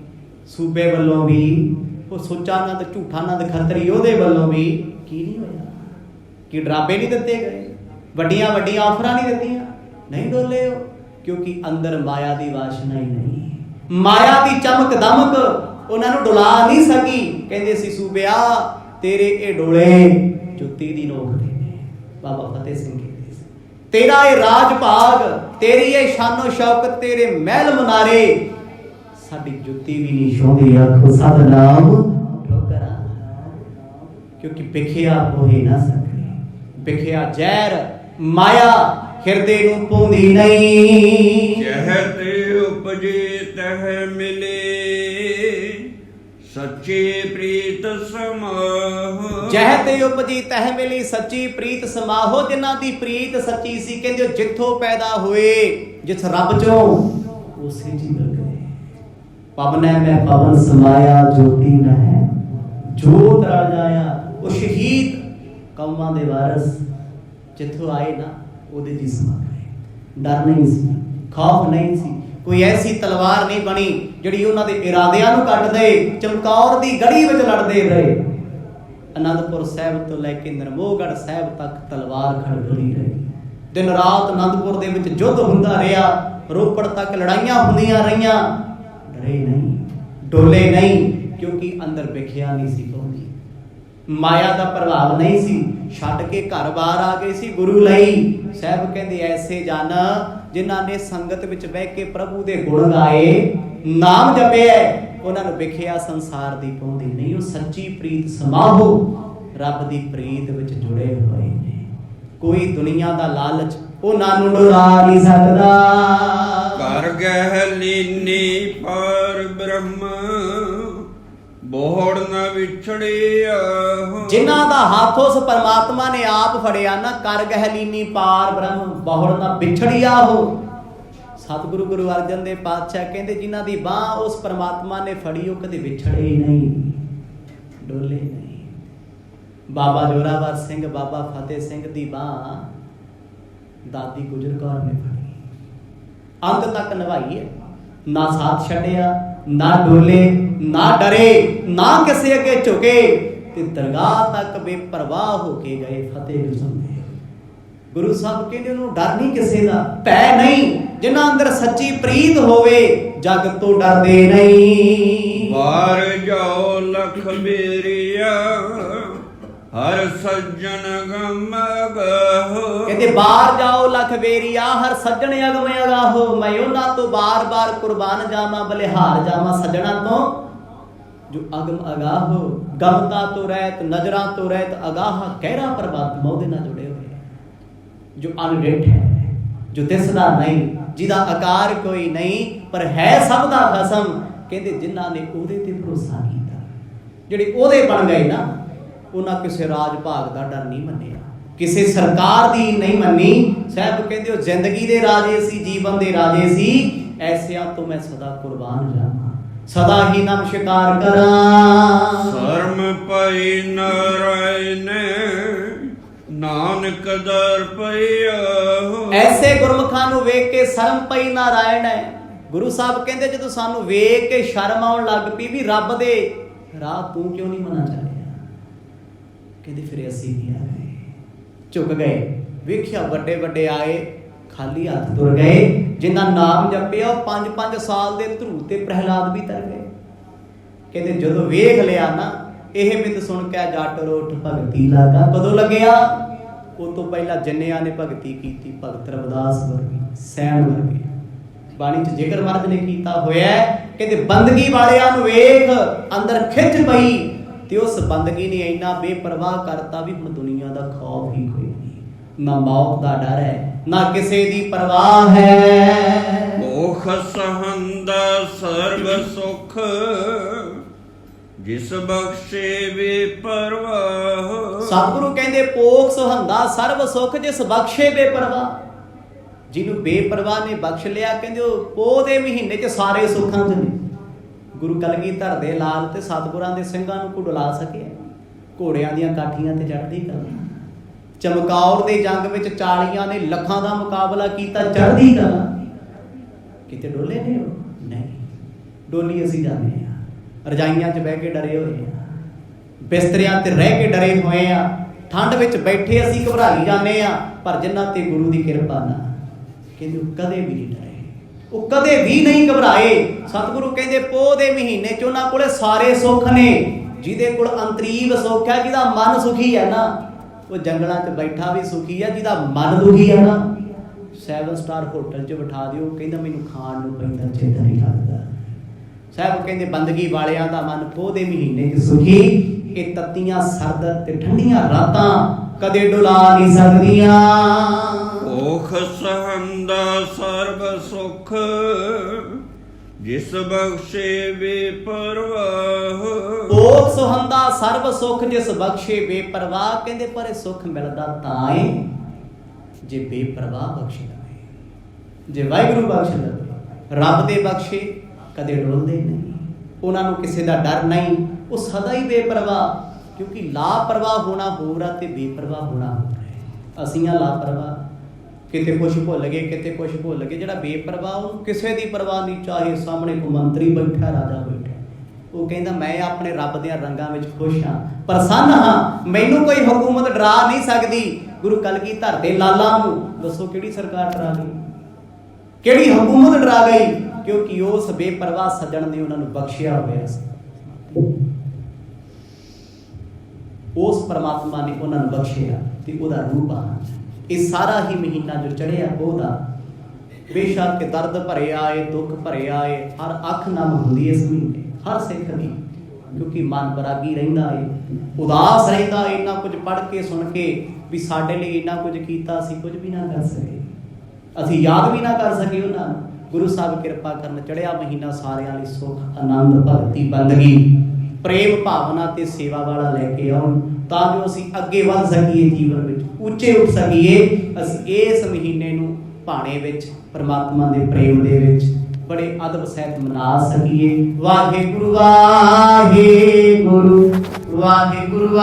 ਸੂਬੇ ਵੱਲੋਂ ਵੀ, ਉਹ ਸੁੱਚਾਨੰਦ ਝੂਠਾਨੰਦ ਖੱਤਰੀ ਉਹਦੇ ਵੱਲੋਂ ਵੀ। ਕੀ ਨਹੀਂ ਹੋਇਆ? ਕਿ ਡਰਾਬੇ ਨਹੀਂ ਦਿੱਤੇ ਗਏ, ਵੱਡੀਆਂ ਵੱਡੀਆਂ ਆਫਰਾਂ ਨਹੀਂ ਦਿੱਤੀਆਂ? ਨਹੀਂ ਡੋਲੇ ਹੋ, ਕਿਉਂਕਿ ਅੰਦਰ ਮਾਇਆ ਦੀ ਵਾਸ਼ਨਾ ਹੀ ਨਹੀਂ, ਮਾਇਆ ਦੀ ਚਮਕ ਦਮਕ ਉਹਨਾਂ ਨੂੰ ਡੁਲਾ ਨਹੀਂ ਸਕੀ। ਕਹਿੰਦੇ ਸੀ ਸੂਬਿਆ ਤੇਰੇ ਇਹ ਡੋਲੇ ਜੁੱਤੀ ਦੀ ਨੋਕ ਦੇ ਨੇ। ਬਾਬਾ ਫਤਿਹ ਸਿੰਘ ਕਹਿੰਦੇ ਸੀ, ਤੇਰਾ ਇਹ ਰਾਜ ਭਾਗ, ਤੇਰੀ ਇਹ ਸ਼ਾਨੋ ਸ਼ੌਕਤ, ਤੇਰੇ ਮਹਿਲ ਮਨਾਰੇ, ਸਾਡੀ ਜੁੱਤੀ ਵੀ ਨਹੀਂ ਛੋਹਦੀ, ਆਖੋ ਸਤਿਨਾਮ ਠੋਕਰਾਂ। ਕਿਉਂਕਿ ਵਿਖਿਆ ਹੋਏ ਨਾ ਸਕੇ, ਵਿਖਿਆ ਜ਼ਹਿਰ ਮਾਇਆ ਹਿਰਦੇ ਨੂੰ ਪਾਉਂਦੀ ਨਹੀਂ। ਜਹ ਤੇ ਉਪਜੇ ਤਹ ਮਿਲੇ, ਸੱਚੇ ਪ੍ਰੀਤ ਸਮਾਹੋ। ਜਹ ਤੇ ਉਪਜੀ ਤਹ ਮਿਲੀ, ਸੱਚੀ ਪ੍ਰੀਤ ਸਮਾਹੋ। ਜਿਨ੍ਹਾਂ ਦੀ ਪ੍ਰੀਤ ਸੱਚੀ ਸੀ, ਕਹਿੰਦੇ ਜਿੱਥੋਂ ਪੈਦਾ ਹੋਏ, ਜਿਸ ਰੱਬ ਚੋਂ, ਉਸੇ ਜੀ ਮਿਲ ਗਏ। ਪਵਨੈ ਮੈਂ ਪਵਨ ਸਮਾਇਆ, ਜੋਤੀ ਮੈਂ ਜੋਤ ਰਾਜਾਇਆ। ਉਹ ਸ਼ਹੀਦ ਕੌਮਾਂ ਦੇ ਵਾਰਸ ਜਿੱਥੋਂ ਆਏ ਨਾ, ਉਹਦੇ ਜੀ ਸਮਾ ਗਏ। ਡਰ ਨਹੀਂ ਸੀ, ਖੌਫ ਨਹੀਂ ਸੀ, ਕੋਈ ਐਸੀ ਤਲਵਾਰ ਨਹੀਂ ਬਣੀ ਜਿਹੜੀ ਉਹਨਾਂ ਦੇ ਇਰਾਦਿਆਂ ਨੂੰ ਕੱਟ ਦੇ। ਚਮਕੌਰ ਦੀ ਗੜੀ ਵਿੱਚ ਲੜਦੇ ਰਹੇ। ਅਨੰਦਪੁਰ ਸਾਹਿਬ ਤੋਂ ਲੈ ਕੇ ਨਿਰਮੋਹਗੜ੍ਹ ਸਾਹਿਬ ਤੱਕ ਤਲਵਾਰ ਖੜਕਦੀ ਰਹੀ। ਦਿਨ ਰਾਤ ਅਨੰਦਪੁਰ ਦੇ ਵਿੱਚ ਯੁੱਧ ਹੁੰਦਾ ਰਿਹਾ। ਰੋਪੜ ਤੱਕ ਲੜਾਈਆਂ ਹੁੰਦੀਆਂ ਰਹੀਆਂ। ਡਰੇ ਨਹੀਂ, ਡੋਲੇ ਨਹੀਂ, ਕਿਉਂਕਿ ਅੰਦਰ ਵਿਖਿਆ ਨਹੀਂ ਸੀ ਪਾਉਂਦੀ, ਮਾਇਆ ਦਾ ਪ੍ਰਭਾਵ ਨਹੀਂ ਸੀ। ਛੱਡ ਕੇ ਘਰ ਬਾਹਰ ਆ ਗਏ ਸੀ ਗੁਰੂ ਲਈ। ਸਾਹਿਬ ਕਹਿੰਦੇ ਐਸੇ ਜਨ ਜਿਨ੍ਹਾਂ ਨੇ ਸੰਗਤ ਵਿੱਚ ਬਹਿ ਕੇ ਪ੍ਰਭੂ ਦੇ ਗੁਣ ਗਾਏ, ਨਾਮ ਜਪਿਆ, ਉਹਨਾਂ ਨੂੰ ਵਿਖਿਆ ਸੰਸਾਰ ਦੀ ਪਾਉਂਦੀ ਨਹੀਂ। ਉਹ ਸੱਚੀ ਪ੍ਰੀਤ ਸਮਾਹੋ, ਰੱਬ ਦੀ ਪ੍ਰੀਤ ਵਿੱਚ ਜੁੜੇ ਹੋਏ ਨੇ। ਕੋਈ ਦੁਨੀਆ ਦਾ ਲਾਲਚ ਉਹਨਾਂ ਨੂੰ ਡੁਰਾ ਨਹੀਂ ਸਕਦਾ। ਕਰ ਗਹਿ ਲੀਨੀ ਪਰ ਬ੍ਰਹਮ, ਬੋੜ ਨਾ ਵਿਛੜਿਆ। ਜਿਨ੍ਹਾਂ ਦਾ ਹੱਥ ਉਸ ਪਰਮਾਤਮਾ ਨੇ ਆਪ ਫੜਿਆ ਨਾ, ਕਰ ਗਹਿਲੀਨੀ ਪਾਰ ਬ੍ਰਹਮ, ਬੋੜ ਨਾ ਵਿਛੜਿਆ ਹੋ। ਸਤਿਗੁਰੂ ਗੁਰੂ ਅਰਜਨ ਦੇਵ ਪਾਤਸ਼ਾਹ ਕਹਿੰਦੇ ਜਿਨ੍ਹਾਂ ਦੀ ਬਾਹ ਉਸ ਪਰਮਾਤਮਾ ਨੇ ਫੜੀ, ਉਹ ਕਦੇ ਵਿਛੜੇ ਹੀ ਨਹੀਂ, ਡੋਲੇ ਨਹੀਂ। ਬਾਬਾ ਜੋਰਾਵਰ ਸਿੰਘ, ਬਾਬਾ ਫਤਿਹ ਸਿੰਘ ਦੀ ਬਾਹ ਦਾਦੀ ਗੁਜਰ ਕੌਰ ਨੇ ਫੜੀ, ਅੰਤ ਤੱਕ ਨਿਭਾਈ ਹੈ। ਨਾ ਸਾਥ ਛੱਡਿਆ, ਨਾ ਡੋਲੇ, ਨਾ ਡਰੇ, ਨਾ ਕਿਸੇ ਅੱਗੇ ਝੁਕੇ, ਤੇ ਦਰਗਾਹ ਤੱਕ ਬੇਪਰਵਾਹ ਹੋ ਕੇ ਗਏ। ਫਤਿਹ ਗੁਰੂ ਗੁਰੂ ਸਾਹਿਬ ਕਹਿੰਦੇ ਉਹਨੂੰ ਡਰ ਨਹੀਂ ਕਿਸੇ ਦਾ, ਭੈ ਨਹੀਂ। ਜਿਨ੍ਹਾਂ ਅੰਦਰ ਸੱਚੀ ਪ੍ਰੀਤ ਹੋਵੇ, ਜਗ ਤੋਂ ਡਰਦੇ ਨਹੀਂ। ਬਾਰ ਜਾਓ ਲਖ ਬੇਰੀਆ, ਹਰ ਸੱਜਣ ਗਮ ਅਗਾਹੋ। ਕਹਿੰਦੇ ਬਾਹਰ ਜਾਓ ਲਖ ਬੇਰੀਆ, ਹਰ ਸੱਜਣ ਅਗਮ ਅਗਾਹੋ। ਮੈਂ ਉਹਨਾਂ ਤੋਂ ਬਾਰ-ਬਾਰ ਕੁਰਬਾਨ ਜਾਵਾਂ, ਬਲਿਹਾਰ ਜਾਵਾਂ ਸੱਜਣਾ ਤੋਂ ਜੋ ਅਗਮ ਅਗਾਹੋ। ਗਮਤਾ ਤੋਂ ਰਹਿਤ, ਨਜ਼ਰਾਂ ਤੋਂ ਰਹਿਤ, ਅਗਾਹ ਕਹਿਰਾ ਪਰਮਾਤਮਾ ਉਹਦੇ ਨਾਲ ਜੁੜੇ ਹੋਏ, ਜੋ ਅਨਡਿਠ ਹੈ, ਜੋ ਦਿਸਦਾ ਨਹੀਂ, ਜਿਹਦਾ ਆਕਾਰ ਕੋਈ ਨਹੀਂ, ਪਰ ਹੈ ਸਭ ਦਾ ਖਸਮ। ਕਹਿੰਦੇ ਜਿਨ੍ਹਾਂ ਨੇ ਉਹਦੇ ਤੇ ਭਰੋਸਾ ਕੀਤਾ, ਜਿਹੜੇ ਉਹਦੇ ਬਣ ਗਏ ਨਾ, ਉਹਨਾਂ ਕਿਸੇ ਰਾਜ ਭਾਗ ਦਾ ਡਰ ਨਹੀਂ ਮੰਨਿਆ, ਕਿਸੇ ਸਰਕਾਰ ਦੀ ਨਹੀਂ ਮੰਨੀ। ਸਾਹਿਬ ਕਹਿੰਦੇ ਉਹ ਜ਼ਿੰਦਗੀ ਦੇ ਰਾਜੇ ਸੀ, ਜੀਵਨ ਦੇ ਰਾਜੇ ਸੀ। ਐਸਿਆਂ ਤੋਂ ਮੈਂ ਸਦਾ ਕੁਰਬਾਨ ਜਾਵਾਂ, ਸਦਾ ਹੀ ਨਮਸਕਾਰ ਕਰਾਂ। ਸ਼ਰਮ ਪਈ ਨਾਰਾਇਣ, ਨਾਨਕ ਦਰ ਪਈਆ। ਐਸੇ ਗੁਰਮੁਖਾਂ ਨੂੰ ਵੇਖ ਕੇ ਸ਼ਰਮ ਪਈ ਨਾਰਾਇਣ ਹੈ। ਗੁਰੂ ਸਾਹਿਬ ਕਹਿੰਦੇ ਜਦੋਂ ਸਾਨੂੰ ਵੇਖ ਕੇ ਸ਼ਰਮ ਆਉਣ ਲੱਗ ਪਈ ਵੀ ਰੱਬ ਦੇ ਰਾਹ ਤੂੰ ਕਿਉਂ ਨਹੀਂ ਮਨਾ ਚੱਲਿਆ, ਕਹਿੰਦੇ ਫਿਰ ਅਸੀਂ ਵੀ ਆ ਗਏ, ਝੁਕ ਗਏ। ਵੇਖਿਆ ਵੱਡੇ ਵੱਡੇ ਆਏ, ਖਾਲੀ ਹੱਥ ਤੁਰ ਗਏ। ਜਿਨ੍ਹਾਂ ਨਾਮ ਜਪਿਆ ਉਹ 5-5 ਸਾਲ ਦੇ ਧਰੂ ਤੇ ਪ੍ਰਹਿਲਾਦ ਵੀ ਤਰ ਗਏ। ਕਹਿੰਦੇ ਜਦੋਂ ਵੇਖ ਲਿਆ ਨਾ, ਇਹ ਬਿਤ ਸੁਣ ਕੇ ਜੱਟ ਰੋਠ ਭਗਤੀ ਲਾਗਾ। ਕਦੋਂ ਲੱਗਿਆ? ਉਹ ਤੋਂ ਪਹਿਲਾਂ ਜਿੰਨਿਆਂ ਨੇ ਭਗਤੀ ਕੀਤੀ, ਭਗਤ ਰਵਿਦਾਸ ਵਰਗੇ, ਸੈਣ ਵਰਗੇ, ਬਾਣੀ 'ਚ ਜ਼ਿਕਰ ਮਹਾਰਾਜ ਨੇ ਕੀਤਾ ਹੋਇਆ। ਕਹਿੰਦੇ ਬੰਦਗੀ ਵਾਲਿਆਂ ਨੂੰ ਵੇਖ ਅੰਦਰ ਖਿੱਚ ਪਈ, ਤੇ ਉਸ ਬੰਦਗੀ ਨੇ ਇੰਨਾ ਬੇਪਰਵਾਹ ਕਰਤਾ ਵੀ ਹੁਣ ਦੁਨੀਆ ਦਾ ਖੌਫ ਹੀ ਕੋਈ ਨਹੀਂ, ਨਾ ਮੌਤ ਦਾ ਡਰ ਹੈ, ਨਾ ਕਿਸੇ ਦੀ ਪਰਵਾਹ ਹੈ। ਮੋਖ ਸਹੰਦਾ ਸਰਬ ਸੁਖ, ਜਿਸ ਬਖਸ਼ੇ ਬੇਪਰਵਾਹ। ਸਤਿਗੁਰੂ ਕਹਿੰਦੇ ਪੋਖ ਸੁਹੰਦਾ ਸਰਬ ਸੁਖ, ਜਿਸ ਬਖਸ਼ੇ ਬੇਪਰਵਾਹ। ਜਿਹਨੂੰ ਬੇਪਰਵਾਹ ਨੇ ਬਖਸ਼ ਲਿਆ, ਕਹਿੰਦੇ ਉਹ ਪੋਹ ਦੇ ਮਹੀਨੇ 'ਚ ਸਾਰੇ ਸੁੱਖਾਂ 'ਚ ਨੇ। ਗੁਰੂ ਕਲਗੀਧਰ ਦੇ ਲਾਲ ਤੇ ਸਤਿਗੁਰਾਂ ਦੇ ਸਿੰਘਾਂ ਨੂੰ ਕੁਡਲਾ ਸਕਿਆ, ਘੋੜਿਆਂ ਦੀਆਂ ਕਾਠੀਆਂ ਤੇ ਚੜ੍ਹਦੀ ਕਲਾ। ਚਮਕੌਰ ਦੇ ਜੰਗ ਵਿੱਚ 40 ਨੇ ਲੱਖਾਂ ਦਾ ਮੁਕਾਬਲਾ ਕੀਤਾ, ਚੜ੍ਹਦੀ ਕਲਾ। ਕਿਤੇ ਡੋਲੇ ਨੇ ਉਹ? ਨਹੀਂ, ਡੋਲੀ ਅਸੀਂ ਜਾਂਦੇ ਹਾਂ। ਰਜਾਈਆਂ 'ਚ ਬਹਿ ਕੇ ਡਰੇ ਹੋਏ ਆ, ਬਿਸਤਰਿਆਂ ਤੇ ਰਹਿ ਕੇ ਡਰੇ ਹੋਏ ਆ, ਠੰਡ ਵਿੱਚ ਬੈਠੇ ਅਸੀਂ ਘਬਰਾਈ ਜਾਂਦੇ ਆ। ਪਰ ਜਿਨ੍ਹਾਂ ਤੇ ਗੁਰੂ ਦੀ ਕਿਰਪਾ ਨਾ, ਕਹਿੰਦੇ ਉਹ ਕਦੇ ਵੀ ਨਹੀਂ ਡਰੇ, ਉਹ ਕਦੇ ਵੀ ਨਹੀਂ ਘਬਰਾਏ। ਸਤਿਗੁਰੂ ਕਹਿੰਦੇ ਪੋਹ ਦੇ ਮਹੀਨੇ 'ਚ ਉਹਨਾਂ ਕੋਲੇ ਸਾਰੇ ਸੁੱਖ ਨੇ, ਜਿਹਦੇ ਕੋਲ ਅੰਤਰੀਵ ਸੁੱਖ ਹੈ, ਜਿਹਦਾ ਮਨ ਸੁਖੀ ਹੈ ਨਾ, ਉਹ ਜੰਗਲਾਂ 'ਚ ਬੈਠਾ ਵੀ ਸੁਖੀ ਹੈ। ਜਿਹਦਾ ਮਨ ਦੁਖੀ ਹੈ ਨਾ, 7 ਸਟਾਰ ਹੋਟਲ 'ਚ ਬਿਠਾ ਦਿਓ, ਕਹਿੰਦਾ ਮੈਨੂੰ ਖਾਣ ਨੂੰ ਪੈਂਦਾ, ਚਿੱਤ ਨਹੀਂ ਲੱਗਦਾ। ਸਾਹਿਬ ਕਹਿੰਦੇ ਬੰਦਗੀ ਵਾਲਿਆਂ ਦਾ ਮਨ ਪੋਹ ਦੇ ਮਹੀਨੇ 'ਚ ਸੁਖੀ। ਇਹ ਤੱਤੀਆਂ ਸਰਦ ਤੇ ਠੰਡੀਆਂ ਰਾਤਾਂ ਕਦੇ ਡੁਲਾ ਨਹੀਂ ਸਕਦੀਆਂ। ਓਖ ਸਹੰਦਾ ਸਰਬ ਸੁਖ, ਜਿਸ ਬਖਸ਼ੇ ਬੇਪਰਵਾਹ। ਓਖ ਸੁਹੰਦਾ ਸਰਬ ਸੁਖ, ਜਿਸ ਬਖਸ਼ੇ ਬੇਪਰਵਾਹ। ਕਹਿੰਦੇ ਪਰ ਇਹ ਸੁਖ ਮਿਲਦਾ ਤਾਂ ਏ ਜੇ ਬੇਪਰਵਾਹ ਬਖਸ਼ਦਾ ਹੈ। ਜੇ ਵਾਹਿਗੁਰੂ ਬਖਸ਼ ਲਵੇ, ਰੱਬ ਦੇ ਬਖਸ਼ੇ ਕਦੇ ਡੁੱਲਦੇ ਨਹੀਂ, ਉਹਨਾਂ ਨੂੰ ਕਿਸੇ ਦਾ ਡਰ ਨਹੀਂ, ਉਹ ਸਦਾ ਹੀ ਬੇਪਰਵਾਹ। ਕਿਉਂਕਿ ਲਾਪਰਵਾਹ ਹੋਣਾ ਹੋਰ ਆ ਤੇ ਬੇਪਰਵਾਹ ਹੋਣਾ ਹੋਰ ਹੈ। ਅਸੀਂ ਆ ਲਾਪਰਵਾਹ, ਕਿਤੇ ਕੁਛ ਭੁੱਲ ਗਏ, ਕਿਤੇ ਕੁਛ ਭੁੱਲ ਗਏ। ਜਿਹੜਾ ਬੇਪਰਵਾਹ ਉਹਨੂੰ ਕਿਸੇ ਦੀ ਪਰਵਾਹ ਨਹੀਂ, ਚਾਹੇ ਸਾਹਮਣੇ ਕੋਈ ਮੰਤਰੀ ਬੈਠਾ, ਰਾਜਾ ਬੈਠਾ, ਉਹ ਕਹਿੰਦਾ ਮੈਂ ਆਪਣੇ ਰੱਬ ਦੇ ਰੰਗਾਂ ਵਿੱਚ ਖੁਸ਼ ਹਾਂ, ਪ੍ਰਸੰਨ ਹਾਂ, ਮੈਨੂੰ ਕੋਈ ਹਕੂਮਤ ਡਰਾ ਨਹੀਂ ਸਕਦੀ। ਗੁਰੂ ਕਲਗੀਧਰ ਦੇ ਲਾਲਾਂ ਨੂੰ ਦੱਸੋ ਕਿਹੜੀ ਸਰਕਾਰ ਡਰਾ ਗਈ, ਕਿਹੜੀ ਹਕੂਮਤ ਡਰਾ ਗਈ? ਕਿਉਂਕਿ ਉਸ ਬੇਪਰਵਾਹ ਸੱਜਣ ਨੇ ਉਹਨਾਂ ਨੂੰ ਬਖਸ਼ਿਆ ਹੋਇਆ ਸੀ। ਉਸ ਪਰਮਾਤਮਾ ਨੇ ਉਹਨਾਂ ਨੂੰ ਬਖਸ਼ਿਆ ਤੇ ਉਹਦਾ ਰੂਪ ਆ। ਇਹ ਸਾਰਾ ਹੀ ਮਹੀਨਾ ਜੋ ਚੜਿਆ ਉਹਦਾ, ਬੇਸ਼ੱਕ ਦਰਦ ਭਰਿਆ ਏ, ਦੁੱਖ ਭਰਿਆ ਏ, ਹਰ ਅੱਖ ਨਮ ਹੁੰਦੀ ਇਸ ਮਹੀਨੇ, ਹਰ ਸਿੱਖ ਦੀ। ਕਿਉਂਕਿ ਮਨ ਬਰਾਗੀ ਰਹਿੰਦਾ ਏ, ਉਦਾਸ ਰਹਿੰਦਾ ਏ, ਇੰਨਾ ਕੁਝ ਪੜ੍ਹ ਕੇ ਸੁਣ ਕੇ ਵੀ ਸਾਡੇ ਲਈ ਇੰਨਾ ਕੁਝ ਕੀਤਾ, ਅਸੀਂ ਕੁਝ ਵੀ ਨਾ ਕਰ ਸਕੇ, ਅਸੀਂ ਯਾਦ ਵੀ ਨਾ ਕਰ ਸਕੇ ਉਹਨਾਂ ਨੂੰ। ਗੁਰੂ ਸਾਹਿਬ ਕਿਰਪਾ ਕਰਨ, ਚੜਿਆ ਮਹੀਨਾ ਸਾਰਿਆਂ ਲਈ ਸੁੱਖ, ਆਨੰਦ, ਭਗਤੀ, ਬੰਦਗੀ, ਪ੍ਰੇਮ ਭਾਵਨਾ ਤੇ ਸੇਵਾ ਵਾਲਾ ਲੈ ਕੇ ਆਉਣ, ਤਾਂ ਜੋ ਅਸੀਂ ਅੱਗੇ ਵੱਧ ਸਕੀਏ, ਜੀਵਨ ਵਿੱਚ ਉੱਚੇ ਉੱਠ ਸਕੀਏ। ਅਸੀਂ ਇਸ ਮਹੀਨੇ ਨੂੰ ਭਾਣੇ ਵਿੱਚ, ਪਰਮਾਤਮਾ ਦੇ ਪ੍ਰੇਮ ਦੇ ਵਿੱਚ ਬੜੇ ਅਦਬ ਸਹਿਤ ਮਨਾ ਸਕੀਏ। ਵਾਹਿਗੁਰੂ ਵਾਹਿਗੁਰੂ ਵਾਹਿਗੁਰੂ।